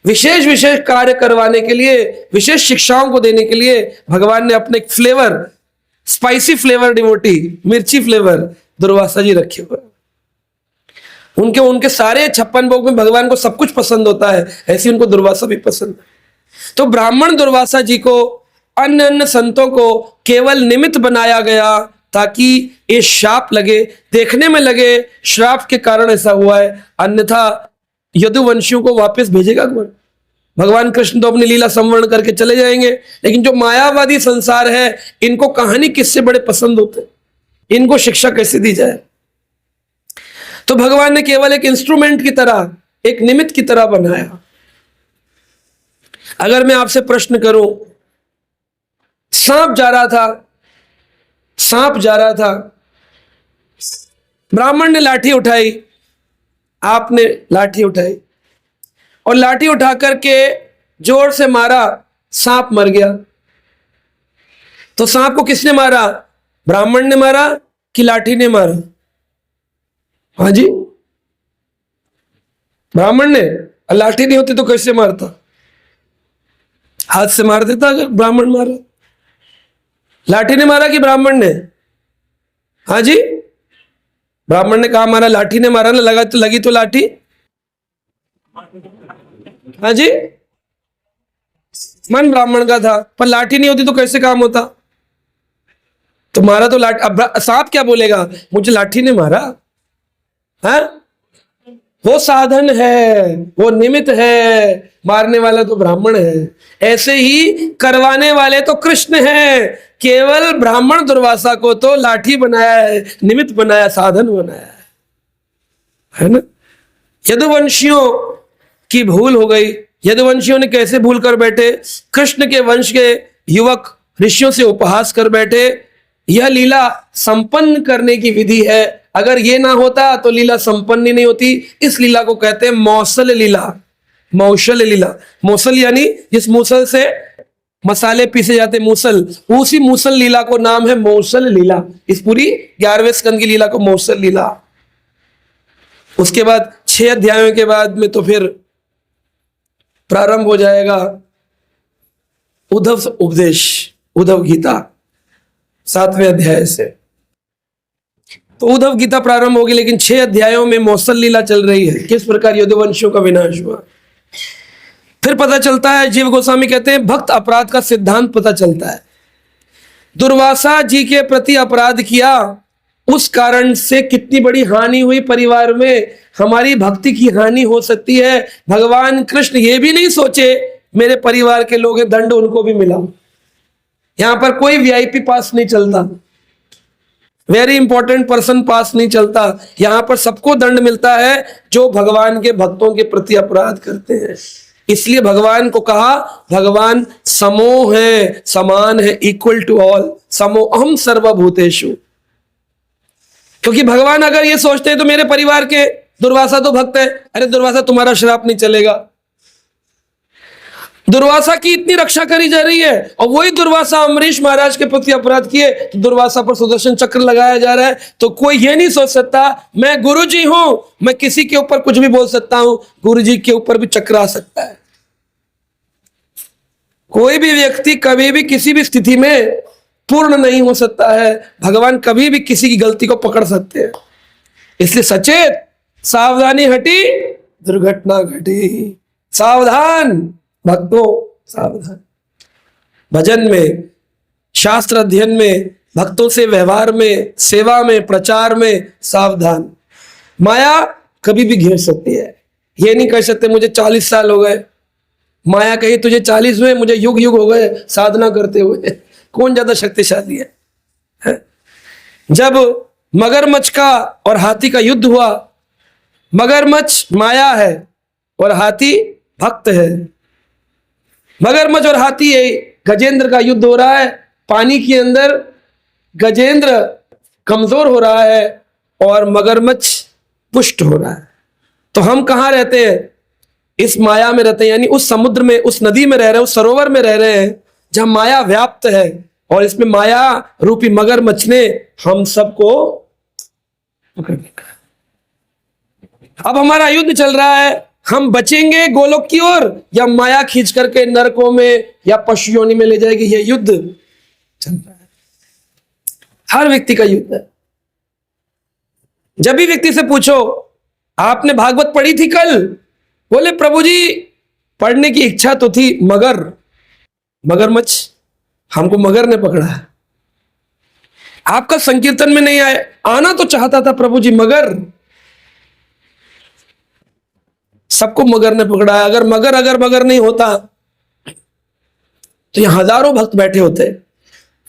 विशेष विशेष कार्य करवाने के लिए, विशेष शिक्षाओं को देने के लिए भगवान ने अपने एक फ्लेवर, स्पाइसी फ्लेवर डिवोटी, मिर्ची फ्लेवर दुर्वासा जी रखे हुए। उनके सारे 56 भोग में भगवान को सब कुछ पसंद होता है, ऐसे उनको दुर्वासा भी पसंद है। तो ब्राह्मण दुर्वासा जी को, अन्य संतों को केवल निमित्त बनाया गया ताकि ये शाप लगे, देखने में लगे श्राप के कारण ऐसा हुआ है, अन्यथा यदुवंशियों को वापस भेजेगा कौन? भगवान कृष्ण तो अपनी लीला संवरण करके चले जाएंगे, लेकिन जो मायावादी संसार है, इनको कहानी किससे बड़े पसंद होते हैं, इनको शिक्षा कैसे दी जाए? तो भगवान ने केवल एक इंस्ट्रूमेंट की तरह, एक निमित्त की तरह बनाया। अगर मैं आपसे प्रश्न करूं, सांप जा रहा था, ब्राह्मण ने लाठी उठाई, आपने लाठी उठाई और लाठी उठा करके जोर से मारा, सांप मर गया। तो सांप को किसने मारा? ब्राह्मण ने मारा कि लाठी ने मारा? हाँ जी, ब्राह्मण ने। लाठी नहीं होती तो कैसे मारता? हाथ से मार देता अगर ब्राह्मण मारा। लाठी ने मारा कि ब्राह्मण ने? हाँ जी, ब्राह्मण ने कहा मारा, लाठी ने मारा ना, लगी तो लाठी। हाँ जी, मन ब्राह्मण का था, पर लाठी नहीं होती तो कैसे काम होता? तो मारा तो लाठी। अब सांप क्या बोलेगा, मुझे लाठी ने मारा? हाँ, वो साधन है, वो निमित्त है, मारने वाला तो ब्राह्मण है। ऐसे ही करवाने वाले तो कृष्ण हैं, केवल ब्राह्मण दुर्वासा को तो लाठी बनाया है, निमित्त बनाया, साधन बनाया है ना। यदुवंशियों की भूल हो गई। यदुवंशियों ने कैसे भूल कर बैठे? कृष्ण के वंश के युवक ऋषियों से उपहास कर बैठे। यह लीला संपन्न करने की विधि है, अगर ये ना होता तो लीला संपन्न ही नहीं होती। इस लीला को कहते हैं मौसल लीला। मौसल लीला। मौसल यानी जिस मूसल से मसाले पीसे जाते, मूसल, उसी मूसल लीला को नाम है मौसल लीला। इस पूरी 11वें स्कंद की लीला को मौसल लीला। उसके बाद 6 अध्यायों के बाद में तो फिर प्रारंभ हो जाएगा उद्धव उपदेश, उद्धव गीता 7वें अध्याय से। तो उद्धव गीता प्रारंभ होगी, लेकिन 6 अध्यायों में मौसल लीला चल रही है, किस प्रकार यदुवंशियों का विनाश हुआ। फिर पता चलता है, जीव गोस्वामी कहते हैं भक्त अपराध का सिद्धांत पता चलता है। दुर्वासा जी के प्रति अपराध किया, उस कारण से कितनी बड़ी हानि हुई परिवार में, हमारी भक्ति की हानि हो सकती है। भगवान कृष्ण ये भी नहीं सोचे मेरे परिवार के लोग हैं, दंड उनको भी मिला। यहां पर कोई वीआईपी पास नहीं चलता, वेरी इंपॉर्टेंट पर्सन पास नहीं चलता। यहां पर सबको दंड मिलता है जो भगवान के भक्तों के प्रति अपराध करते हैं। इसलिए भगवान को कहा, भगवान समो है, समान है, इक्वल टू ऑल, समोहम सर्वभूतेषु। क्योंकि भगवान अगर ये सोचते हैं तो मेरे परिवार के दुर्वासा तो भक्त है, अरे दुर्वासा तुम्हारा श्राप नहीं चलेगा। दुर्वासा की इतनी रक्षा करी जा रही है, और वही दुर्वासा अम्बरीश महाराज के प्रति अपराध किए तो दुर्वासा पर सुदर्शन चक्र लगाया जा रहा है। तो कोई ये नहीं सोच सकता मैं गुरु जी हूं, मैं किसी के ऊपर कुछ भी बोल सकता हूं, गुरु जी के ऊपर भी चक्र आ सकता है। कोई भी व्यक्ति कभी भी किसी भी स्थिति में पूर्ण नहीं हो सकता है। भगवान कभी भी किसी की गलती को पकड़ सकते हैं। इसलिए सचेत, सावधानी हटी दुर्घटना घटी। सावधान भक्तों, सावधान। भजन में, शास्त्र अध्ययन में, भक्तों से व्यवहार में, सेवा में, प्रचार में सावधान। माया कभी भी घेर सकती है। ये नहीं कह सकते मुझे 40 साल हो गए, माया कही तुझे 40 हुए, मुझे युग युग हो गए साधना करते हुए। कौन ज्यादा शक्तिशाली है? जब मगरमच्छ का और हाथी का युद्ध हुआ, मगरमच्छ माया है और हाथी भक्त है। मगरमच्छ और हाथी, गजेंद्र का युद्ध हो रहा है। पानी के अंदर गजेंद्र कमजोर हो रहा है और मगरमच्छ पुष्ट हो रहा है। तो हम कहां रहते हैं? इस माया में रहते हैं, यानी उस समुद्र में, उस नदी में रह रहे हैं, उस सरोवर में रह रहे हैं जहां माया व्याप्त है। और इसमें माया रूपी मगरमच्छ ने हम सबको पकड़ लिया। अब हमारा युद्ध चल रहा है, हम बचेंगे गोलोक की ओर या माया खींच करके नरकों में या पशु योनि में ले जाएगी। यह युद्ध चल रहा है, हर व्यक्ति का युद्ध है। जब भी व्यक्ति से पूछो आपने भागवत पढ़ी थी कल, बोले प्रभु जी पढ़ने की इच्छा तो थी, मगर मगरमच्छ, हमको मगर ने पकड़ा है। आपका संकीर्तन में नहीं आए, आना तो चाहता था प्रभु जी, मगर सबको मगर ने पकड़ा है। अगर मगर नहीं होता तो यहां हजारों भक्त बैठे होते,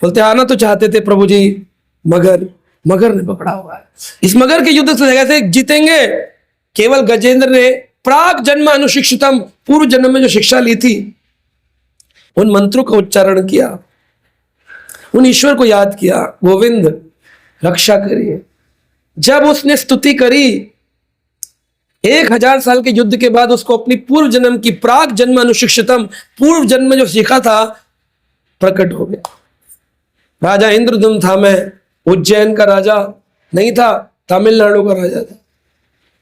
बोलते आना तो चाहते थे प्रभु जी, मगर ने पकड़ा हुआ है। इस मगर के युद्ध से कैसे जीतेंगे? केवल गजेंद्र ने प्राग जन्म अनुशिक्षितम, पूर्व जन्म में जो शिक्षा ली थी, उन मंत्रों का उच्चारण किया, उन ईश्वर को याद किया, गोविंद रक्षा करिए। जब उसने स्तुति करी, 1000 साल के युद्ध के बाद उसको अपनी पूर्व जन्म की, प्राग जन्म अनुशिक्षितम, पूर्व जन्म में जो सीखा था प्रकट हो गया। राजा इंद्रदुम्न था, मैं उज्जैन का राजा नहीं था, तमिलनाडु का राजा था।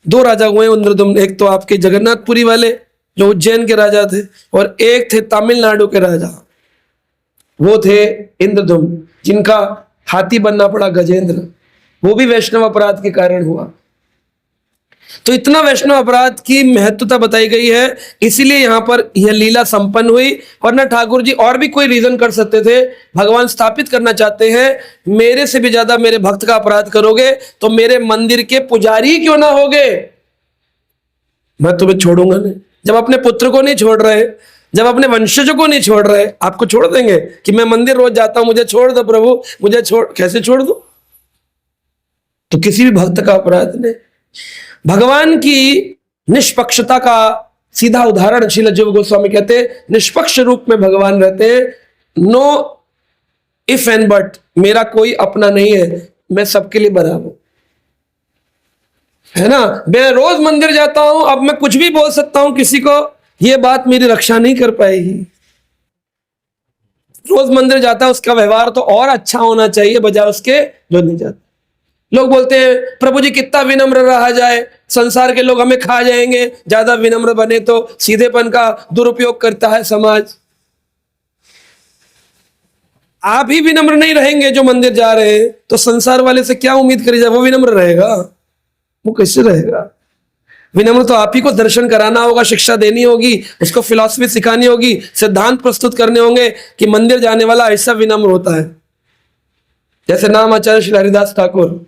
2 राजा हुए इंद्रदुम्न, एक तो आपके जगन्नाथपुरी वाले जो उज्जैन के राजा थे, और एक थे तमिलनाडु के राजा, वो थे इंद्रदुम्न, जिनका हाथी बनना पड़ा गजेंद्र। वो भी वैष्णव अपराध के कारण हुआ। तो इतना वैष्णव अपराध की महत्वता बताई गई है, इसीलिए यहां पर यह लीला संपन्न हुई। वरना ठाकुर जी और भी कोई रीजन कर सकते थे। भगवान स्थापित करना चाहते हैं, मेरे से भी ज्यादा मेरे भक्त का अपराध करोगे तो मेरे मंदिर के पुजारी क्यों ना होगे, मैं तुम्हें छोड़ूंगा नहीं। जब अपने पुत्र को नहीं छोड़ रहे, जब अपने वंशजों को नहीं छोड़ रहे, आपको छोड़ देंगे कि मैं मंदिर रोज जाता हूं, मुझे छोड़ दो प्रभु, मुझे छोड़, कैसे छोड़ दो? तो किसी भी भक्त का अपराध नहीं। भगवान की निष्पक्षता का सीधा उदाहरण श्रील जीव गोस्वामी कहते हैं, निष्पक्ष रूप में भगवान रहते हैं। नो इफ एंड बट, मेरा कोई अपना नहीं है, मैं सबके लिए बराबर, है ना। मैं रोज मंदिर जाता हूं, अब मैं कुछ भी बोल सकता हूं किसी को, ये बात मेरी रक्षा नहीं कर पाएगी। रोज मंदिर जाता है, उसका व्यवहार तो और अच्छा होना चाहिए बजाय उसके जो नहीं जाता। लोग बोलते हैं प्रभु जी कितना विनम्र रहा जाए, संसार के लोग हमें खा जाएंगे, ज्यादा विनम्र बने तो। सीधेपन का दुरुपयोग करता है समाज। आप ही विनम्र नहीं रहेंगे जो मंदिर जा रहे हैं, तो संसार वाले से क्या उम्मीद करी जाए? वो विनम्र रहेगा? वो कैसे रहेगा? विनम्र तो आप ही को दर्शन कराना होगा, शिक्षा देनी होगी, उसको फिलॉसफी सिखानी होगी, सिद्धांत प्रस्तुत करने होंगे कि मंदिर जाने वाला ऐसा विनम्र होता है। जैसे नाम आचार्य श्री हरिदास ठाकुर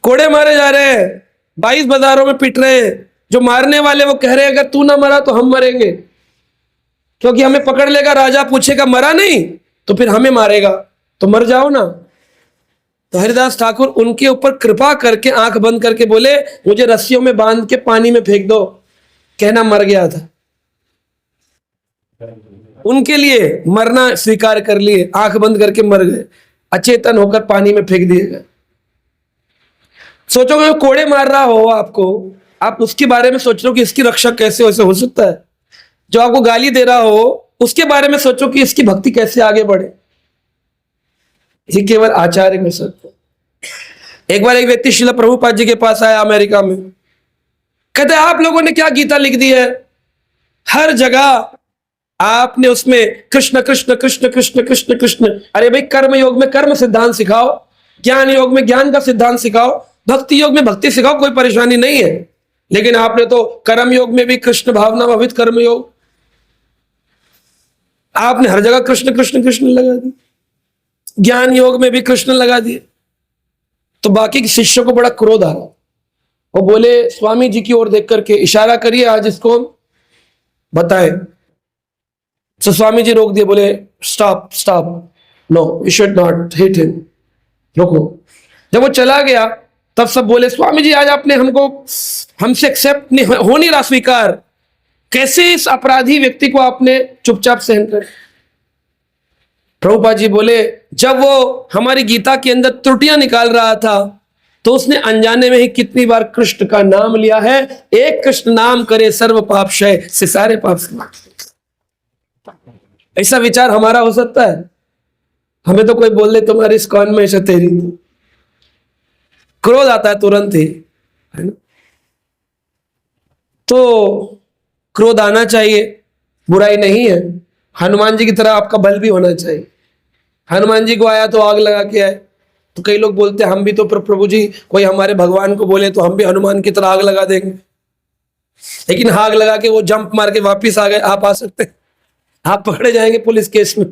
कोड़े मारे जा रहे हैं, 22 बाजारों में पिट रहे हैं। जो मारने वाले वो कह रहे हैं अगर तू ना मरा तो हम मरेंगे, क्योंकि हमें पकड़ लेगा, राजा पूछेगा मरा नहीं तो फिर हमें मारेगा, तो मर जाओ ना। तो हरिदास ठाकुर उनके ऊपर कृपा करके आंख बंद करके बोले मुझे रस्सियों में बांध के पानी में फेंक दो। कहना मर गया था, उनके लिए मरना स्वीकार कर लिए, आंख बंद करके मर गए, अचेतन होकर पानी में फेंक दिए गए। सोचोगे कोड़े मार रहा हो आपको, आप उसके बारे में सोच रहे हो कि इसकी रक्षा कैसे वैसे हो सकता है। जो आपको गाली दे रहा हो उसके बारे में सोचो कि इसकी भक्ति कैसे आगे बढ़े। ये केवल आचार्य में सत्य। एक बार एक व्यक्ति श्रील प्रभुपाद जी के पास आया अमेरिका में, कहते आप लोगों ने क्या गीता लिख दी है, हर जगह आपने उसमें कृष्ण कृष्ण कृष्ण कृष्ण कृष्ण कृष्ण। अरे भाई कर्म योग में कर्म सिद्धांत सिखाओ, ज्ञान योग में ज्ञान का सिद्धांत सिखाओ, भक्ति योग में भक्ति सिखाओ, कोई परेशानी नहीं है। लेकिन आपने तो कर्म योग में भी कृष्ण भावना भावित कर्म योग, आपने हर जगह कृष्ण कृष्ण कृष्ण लगा दी, ज्ञान योग में भी कृष्ण लगा दिए। तो बाकी के शिष्यों को बड़ा क्रोध आ रहा, वो बोले स्वामी जी की ओर देख करके इशारा करिए आज इसको बताएं। तो स्वामी जी रोक दिए, बोले stop stop, no you should not hit him, रोको। जब वो चला गया तब सब बोले स्वामी जी आज आपने हमसे एक्सेप्ट नहीं हो नहीं रहा स्वीकार, कैसे इस अपराधी व्यक्ति को आपने चुपचाप सहन कर। प्रभुपाद जी बोले जब वो हमारी गीता के अंदर त्रुटियां निकाल रहा था तो उसने अनजाने में ही कितनी बार कृष्ण का नाम लिया है। एक कृष्ण नाम करे सर्व पाप क्षय, से सारे पाप समाप्त। ऐसा विचार हमारा हो सकता है? हमें तो कोई बोल दे तुम्हारी इस्कॉन में ऐसा तेरी, क्रोध आता है तुरंत ही, है ना? तो क्रोध आना चाहिए, बुराई नहीं है। हनुमान जी की तरह आपका बल भी होना चाहिए। हनुमान जी को आया तो आग लगा के आए। तो कई लोग बोलते हैं हम भी तो प्रभु जी कोई हमारे भगवान को बोले तो हम भी हनुमान की तरह आग लगा देंगे, लेकिन आग लगा के वो जंप मार के वापिस आ गए, आप आ सकते हैं? आप पकड़े जाएंगे पुलिस केस में।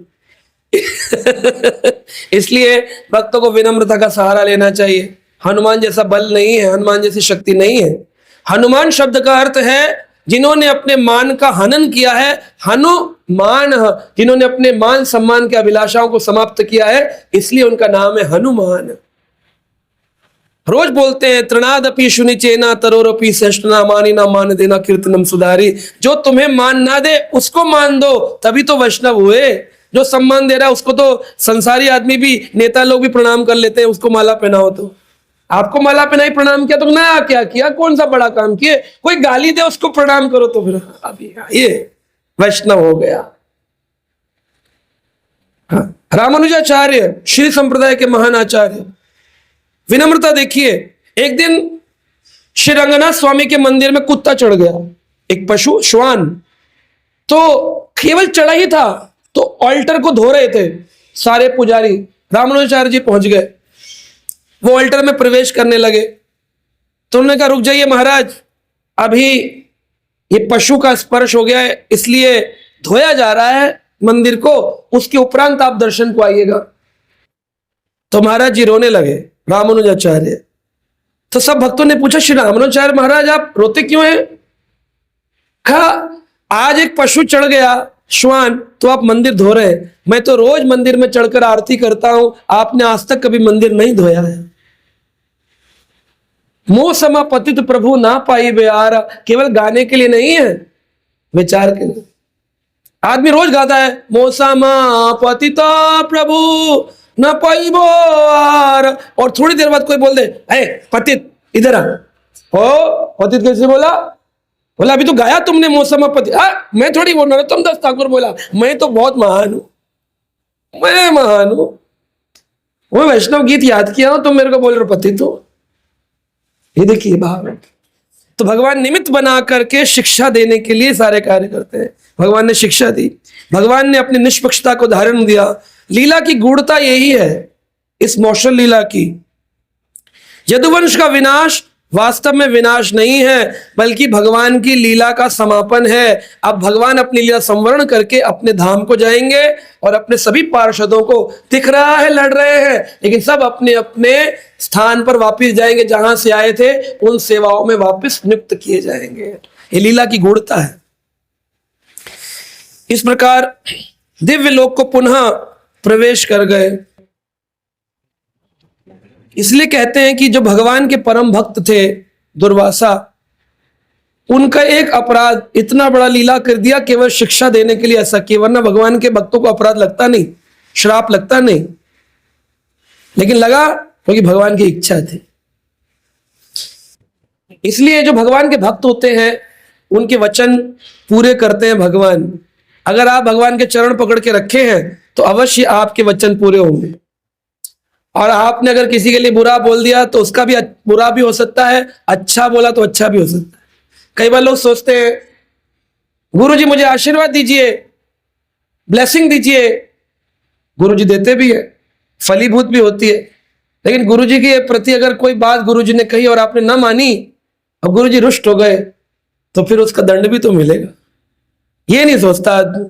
इसलिए भक्तों को विनम्रता का सहारा लेना चाहिए। हनुमान जैसा बल नहीं है, हनुमान जैसी शक्ति नहीं है। हनुमान शब्द का अर्थ है जिन्होंने अपने मान का हनन किया है, हनुमान, जिन्होंने अपने मान सम्मान के अभिलाषाओं को समाप्त किया है, इसलिए उनका नाम है हनुमान। रोज बोलते हैं तृणादपि शुनिचेना तरोरपि श्रेष्ठना मानी ना मान देना कीर्तनम सुधारी। जो तुम्हें मान ना दे उसको मान दो, तभी तो वैष्णव हुए। जो सम्मान दे रहा है उसको तो संसारी आदमी भी, नेता लोग भी प्रणाम कर लेते हैं, उसको माला पहनाओ। तो आपको माला पहनाई प्रणाम किया तो नया क्या किया, कौन सा बड़ा काम किए? कोई गाली दे उसको प्रणाम करो तो फिर अभी ये वैष्णव हो गया। रामानुजाचार्य श्री संप्रदाय के महान आचार्य, विनम्रता देखिए। एक दिन श्री रंगनाथ स्वामी के मंदिर में कुत्ता चढ़ गया, एक पशु श्वान, तो केवल चढ़ा ही था तो ऑल्टर को धो रहे थे सारे पुजारी। रामानुजाचार्य जी पहुंच गए, वो ऑल्टर में प्रवेश करने लगे तो उन्होंने कहा रुक जाइए महाराज, अभी ये पशु का स्पर्श हो गया है इसलिए धोया जा रहा है मंदिर को, उसके उपरांत आप दर्शन को आइएगा। तो महाराज जी रोने लगे, रामानुजाचार्य। तो सब भक्तों ने पूछा श्री रामानुजाचार्य महाराज आप रोते क्यों हैं? कहा आज एक पशु चढ़ गया श्वान, तो आप मंदिर धो रहे हैं। मैं तो रोज मंदिर में चढ़कर आरती करता हूं, आपने आज तक कभी मंदिर नहीं धोया है। मोह समा पतित प्रभु ना पाई बेआरा, केवल गाने के लिए नहीं है, विचार के लिए। आदमी रोज गाता है मोह समा पतित प्रभु न पाई बोर, और थोड़ी देर बाद कोई बोल दे अरे पतित इधर आ। ओ पतित कैसे बोला? बोला अभी तो गाया तुमने मौसम पति। मैं थोड़ी वो नरोत्तम दास ठाकुर बोला, मैं तो बहुत महान हूं, मैं महान हूं। वो वैष्णव गीत याद किया हो, तुम मेरे को बोल रहे हो पति। तो ये देखिए भाव। तो भगवान निमित्त बना करके शिक्षा देने के लिए सारे कार्य करते हैं। भगवान ने शिक्षा दी, भगवान ने अपनी निष्पक्षता को धारण दिया। लीला की गूढ़ता यही है इस मौसल लीला की। यदुवंश का विनाश वास्तव में विनाश नहीं है, बल्कि भगवान की लीला का समापन है। अब भगवान अपनी लीला संवरण करके अपने धाम को जाएंगे और अपने सभी पार्षदों को दिख रहा है लड़ रहे हैं, लेकिन सब अपने अपने स्थान पर वापस जाएंगे, जहां से आए थे उन सेवाओं में वापस नियुक्त किए जाएंगे। ये लीला की गूढ़ता है। इस प्रकार दिव्य लोक को पुनः प्रवेश कर गए। इसलिए कहते हैं कि जो भगवान के परम भक्त थे दुर्वासा, उनका एक अपराध इतना बड़ा लीला कर दिया केवल शिक्षा देने के लिए ऐसा किया, वरना भगवान के भक्तों को अपराध लगता नहीं, श्राप लगता नहीं, लेकिन लगा क्योंकि भगवान की इच्छा थी। इसलिए जो भगवान के भक्त होते हैं उनके वचन पूरे करते हैं भगवान। अगर आप भगवान के चरण पकड़ के रखे हैं तो अवश्य आपके वचन पूरे होंगे। और आपने अगर किसी के लिए बुरा बोल दिया तो उसका भी बुरा भी हो सकता है, अच्छा बोला तो अच्छा भी हो सकता है। कई बार लोग सोचते हैं गुरुजी मुझे आशीर्वाद दीजिए, ब्लेसिंग दीजिए। गुरुजी देते भी है, फलीभूत भी होती है, लेकिन गुरुजी के प्रति अगर कोई बात गुरुजी ने कही और आपने ना मानी और गुरुजी रुष्ट हो गए तो फिर उसका दंड भी तो मिलेगा। ये नहीं सोचता आदमी।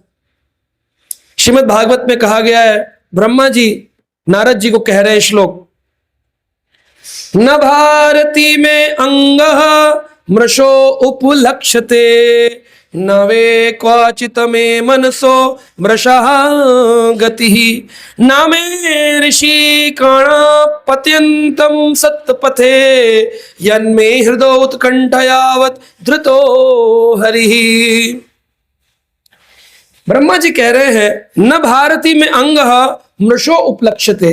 श्रीमद् भागवत में कहा गया है, ब्रह्मा जी नारद जी को कह रहे हैं श्लोक, न भारती में अंग मृषो उपलक्ष्यते न वे क्वचित में मनसो मृषः गति न मे ऋषि कण पत्यंतम सत्पथे यन्मे हृदय उत्कंठयावत धृतो हरिः। ब्रह्मा जी कह रहे हैं न भारती में अंग मृषो उपलक्ष्यते।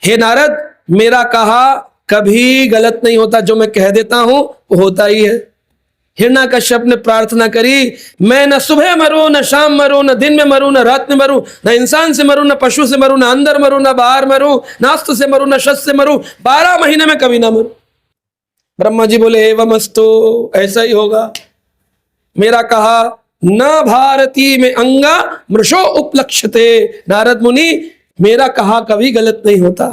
हे नारद, मेरा कहा कभी गलत नहीं होता, जो मैं कह देता हूं वो होता ही है। हिरण्याकश्यप ने प्रार्थना करी, मैं न सुबह मरूं न शाम मरूं न दिन में मरूं न रात में मरूं, न इंसान से मरूं न पशु से मरूं, न अंदर मरूं न बाहर मरूं, न अस्त्र से मरूं न शस्त्र से मरूं, 12 महीने में कभी ना मरूं। ब्रह्मा जी बोले एवमस्तु, ऐसा ही होगा। मेरा कहा न भारती में अंगा मृषो उपलक्ष्यते। नारद मुनि, मेरा कहा कभी गलत नहीं होता।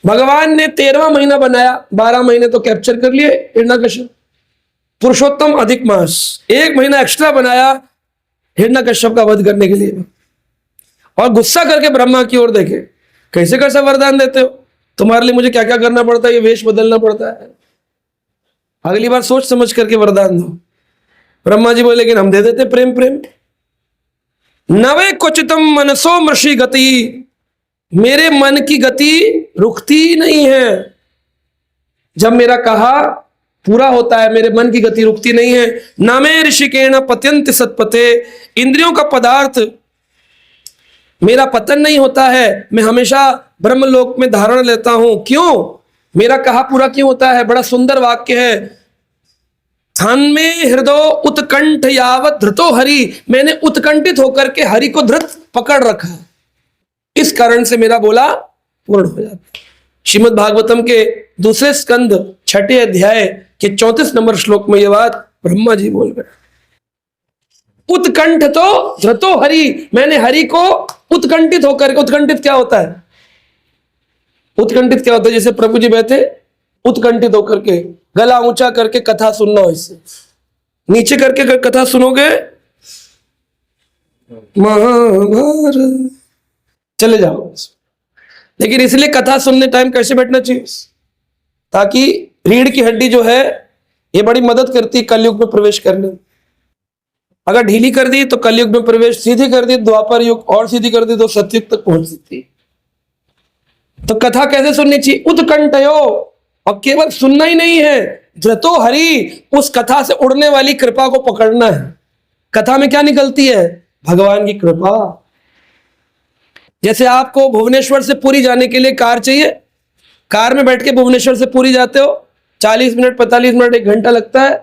भगवान ने 13वां महीना बनाया, 12 महीने तो कैप्चर कर लिए हिरण्याकश्यप। पुरुषोत्तम अधिक मास 1 महीना एक्स्ट्रा बनाया हिरण्याकश्यप का वध करने के लिए। और गुस्सा करके ब्रह्मा की ओर देखे, कैसे कैसा वरदान देते हो, तुम्हारे लिए मुझे क्या क्या करना पड़ता है, ये वेश बदलना पड़ता है, अगली बार सोच समझ करके वरदान दो। ब्रह्मा जी बोले लेकिन हम दे देते प्रेम प्रेम। नवे क्वचितम मनसो मृषि गति, मेरे मन की गति रुकती नहीं है। जब मेरा कहा पूरा होता है, मेरे मन की गति रुकती नहीं है। नामे ऋषिकेण पत्यंत सत्पथे, इंद्रियों का पदार्थ मेरा पतन नहीं होता है, मैं हमेशा ब्रह्मलोक में धारण लेता हूं। क्यों? मेरा कहा पूरा क्यों होता है? बड़ा सुंदर वाक्य है, धन में हृदय उत्कंठ यावत धृतो हरि, मैंने उत्कंठित होकर के हरि को धृत पकड़ रखा है, इस कारण से मेरा बोला पूर्ण हो जाता है। श्रीमद् भागवतम के दूसरे स्कंद 6ठे अध्याय के 34 नंबर श्लोक में यह बात ब्रह्मा जी बोल रहे, उत्कंठ तो धृतो हरि, मैंने हरि को उत्कंठित होकर के। उत्कंठित क्या होता है? उत्कंठित क्या होता है? जैसे प्रभु जी बैठे उत्कंठित होकर के, गला ऊंचा करके कथा सुनना हो, इससे नीचे करके अगर कथा सुनोगे महाभारत चले जाओ। लेकिन इसलिए कथा सुनने टाइम कैसे बैठना चाहिए, ताकि रीढ़ की हड्डी जो है ये बड़ी मदद करती है कलयुग में प्रवेश करने में। अगर ढीली कर दी तो कलयुग में प्रवेश, सीधी कर दी द्वापर युग, और सीधी कर दी तो सतयुग तक पहुंच सकती है। तो कथा कैसे सुननी चाहिए? उत्कंठयो, और केवल सुनना ही नहीं है, धृतो हरि, उस कथा से उड़ने वाली कृपा को पकड़ना है। कथा में क्या निकलती है? भगवान की कृपा। जैसे आपको भुवनेश्वर से पुरी जाने के लिए कार चाहिए, कार में बैठ के भुवनेश्वर से पुरी जाते हो, 40 मिनट 45 मिनट 1 घंटा लगता है,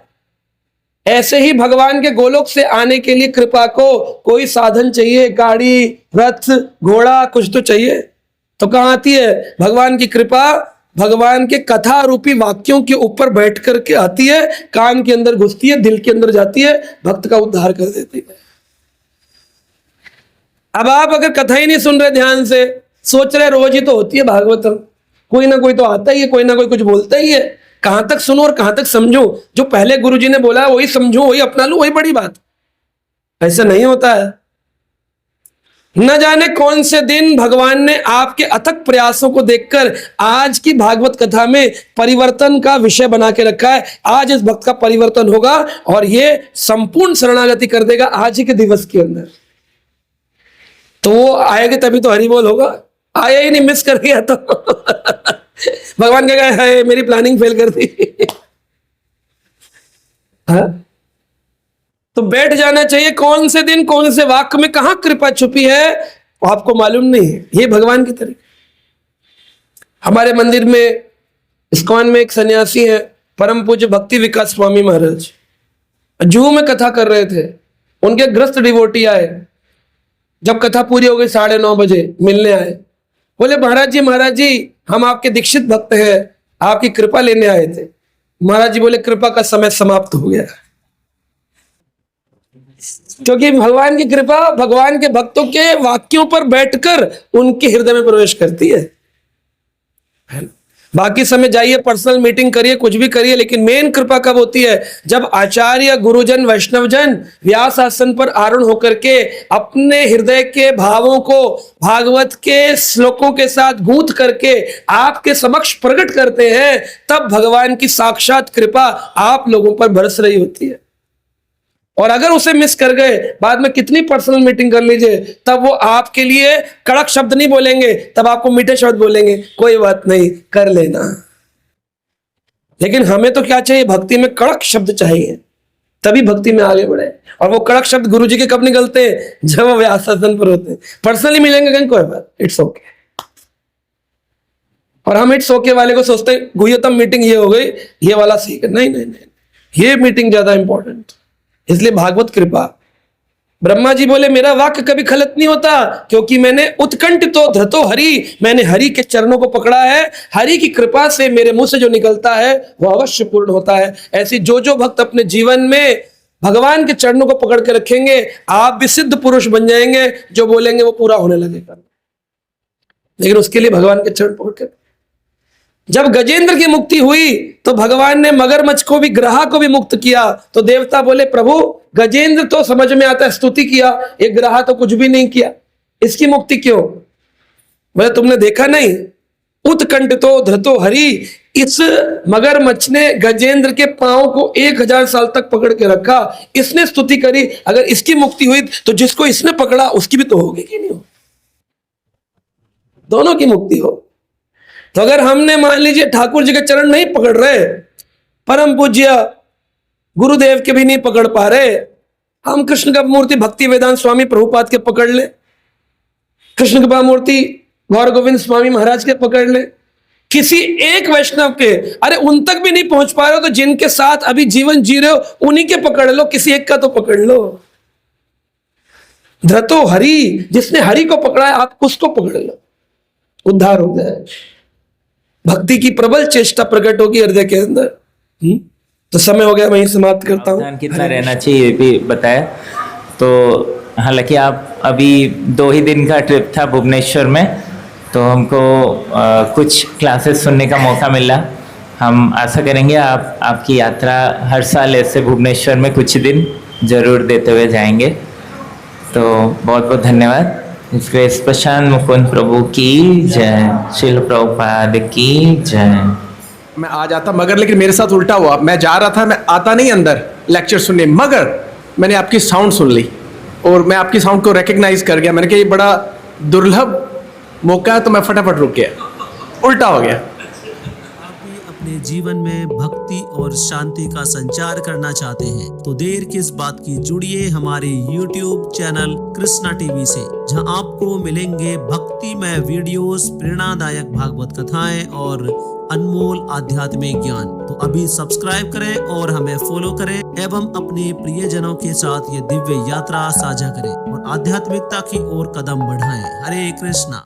ऐसे ही भगवान के गोलोक से आने के लिए कृपा को कोई साधन चाहिए, गाड़ी, रथ, घोड़ा, कुछ तो चाहिए। तो कहाँ आती है भगवान की कृपा? भगवान के कथा रूपी वाक्यों के ऊपर बैठ करके आती है, कान के अंदर घुसती है, दिल के अंदर जाती है, भक्त का उद्धार कर देती है। अब आप अगर कथा ही नहीं सुन रहे ध्यान से, सोच रहे रोज ही तो होती है भागवतम, कोई ना कोई तो आता ही है, कोई ना कोई कुछ बोलता ही है, कहां तक सुनो और कहां तक समझो? जो पहले गुरुजी ने बोला वही समझो, वही अपना लो, वही बड़ी बात। ऐसा नहीं होता है। न जाने कौन से दिन भगवान ने आपके अथक प्रयासों को देखकर आज की भागवत कथा में परिवर्तन का विषय बना के रखा है। आज इस भक्त का परिवर्तन होगा और ये संपूर्ण शरणागति कर देगा आज ही के दिवस के अंदर। तो वो आएगा तभी तो हरि बोल होगा, आया ही नहीं, मिस कर गया तो भगवान कहेगा है मेरी प्लानिंग फेल कर दी। हाँ? तो बैठ जाना चाहिए, कौन से दिन कौन से वाक्य में कहां कृपा छुपी है आपको मालूम नहीं है। ये भगवान की तरह। हमारे मंदिर में इस्कॉन में एक सन्यासी है, परम पूज्य भक्ति विकास स्वामी महाराज, जूहू में कथा कर रहे थे। उनके ग्रस्त डिवोटी आए, जब कथा पूरी हो गई 9:30 बजे मिलने आए। बोले महाराज जी हम आपके दीक्षित भक्त हैं, आपकी कृपा लेने आए थे। महाराज जी बोले कृपा का समय समाप्त हो गया, क्योंकि भगवान की कृपा भगवान के भक्तों के वाक्यों पर बैठकर उनके हृदय में प्रवेश करती है ना? बाकी समय जाइए, पर्सनल मीटिंग करिए, कुछ भी करिए, लेकिन मेन कृपा कब होती है? जब आचार्य, गुरुजन, वैष्णवजन व्यास आसन पर आरूढ़ होकर के अपने हृदय के भावों को भागवत के श्लोकों के साथ गूंथ करके आपके समक्ष प्रकट करते हैं, तब भगवान की साक्षात कृपा आप लोगों पर बरस रही होती है। और अगर उसे मिस कर गए, बाद में कितनी पर्सनल मीटिंग कर लीजिए, तब वो आपके लिए कड़क शब्द नहीं बोलेंगे, तब आपको मीठे शब्द बोलेंगे, कोई बात नहीं कर लेना। लेकिन हमें तो क्या चाहिए? भक्ति में कड़क शब्द चाहिए, तभी भक्ति में आगे बढ़े। और वो कड़क शब्द गुरु जी के कब निकलते हैं? जब वो व्यासासन पर होते हैं। पर्सनली मिलेंगे कहीं, कोई बात, इट्स ओके। और हम इट्स ओके वाले को सोचते हैं गुह्यतम मीटिंग ये हो गई, ये वाला सीख। नहीं नहीं नहीं, ये मीटिंग ज्यादा इंपॉर्टेंट। इसलिए भागवत कृपा। ब्रह्मा जी बोले मेरा वाक्य कभी खलत नहीं होता, क्योंकि मैंने उत्कंठ तो धृतो हरि, मैंने हरि के चरणों को पकड़ा है। हरि की कृपा से मेरे मुंह से जो निकलता है वो अवश्य पूर्ण होता है। ऐसी जो भक्त अपने जीवन में भगवान के चरणों को पकड़ के रखेंगे, आप भी सिद्ध पुरुष बन जाएंगे। जो बोलेंगे वो पूरा होने लगेगा। लेकिन उसके लिए भगवान के चरण पकड़ के। जब गजेंद्र की मुक्ति हुई तो भगवान ने मगरमच्छ को भी, ग्रहा को भी मुक्त किया। तो देवता बोले प्रभु गजेंद्र तो समझ में आता है, स्तुति किया, एक ग्रहा तो कुछ भी नहीं किया, इसकी मुक्ति क्यों? बोले तुमने देखा नहीं, उत्कंठ तो धृतो हरि, इस मगरमच्छ ने गजेंद्र के पांव को 1000 साल तक पकड़ के रखा, इसने स्तुति करी। अगर इसकी मुक्ति हुई तो जिसको इसने पकड़ा उसकी भी तो होगी कि नहीं हो? दोनों की मुक्ति हो। तो अगर हमने मान लीजिए ठाकुर जी के चरण नहीं पकड़ रहे, परम पूज्य गुरुदेव के भी नहीं पकड़ पा रहे, हम कृष्ण का मूर्ति भक्ति वेदांत स्वामी प्रभुपाद के पकड़ ले, कृष्ण कृपा मूर्ति गौर गोविंद स्वामी महाराज के पकड़ ले, किसी एक वैष्णव के, अरे उन तक भी नहीं पहुंच पा रहे हो तो जिनके साथ अभी जीवन जी रहे हो उन्हीं के पकड़ लो, किसी एक का तो पकड़ लो। धृतो हरि, जिसने हरि को पकड़ा है आप उसको पकड़ लो, उद्धार हो जाए। भक्ति की प्रबल चेष्टा प्रकट होगी हृदय के अंदर। तो समय हो गया, वहीं समाप्त करता हूँ। कितना रहना चाहिए ये भी बताया। तो हालांकि आप अभी 2 ही दिन का ट्रिप था भुवनेश्वर में, तो हमको कुछ क्लासेस सुनने का मौका मिला। हम आशा करेंगे आपकी यात्रा हर साल ऐसे भुवनेश्वर में कुछ दिन जरूर देते हुए जाएंगे। तो बहुत बहुत धन्यवाद। ग्रेस प्रशांत मुकुंद प्रभु की जय, शिल प्रभुपाद की जय। मैं आ जाता मगर, लेकिन मेरे साथ उल्टा हुआ। मैं जा रहा था, मैं आता नहीं अंदर लेक्चर सुनने, मगर मैंने आपकी साउंड सुन ली और मैं आपकी साउंड को रिकग्नाइज कर गया। मैंने कहा ये बड़ा दुर्लभ मौका है, तो मैं फटाफट रुक गया, उल्टा हो गया। अपने जीवन में भक्ति और शांति का संचार करना चाहते हैं तो देर किस बात की, जुड़िए हमारे YouTube चैनल कृष्णा टीवी से, जहां आपको मिलेंगे भक्ति भक्तिमय वीडियोस, प्रेरणादायक भागवत कथाएं और अनमोल आध्यात्मिक ज्ञान। तो अभी सब्सक्राइब करें और हमें फॉलो करें एवं अपने प्रियजनों के साथ ये दिव्य यात्रा साझा करें और आध्यात्मिकता की ओर कदम बढ़ाएं। हरे कृष्णा।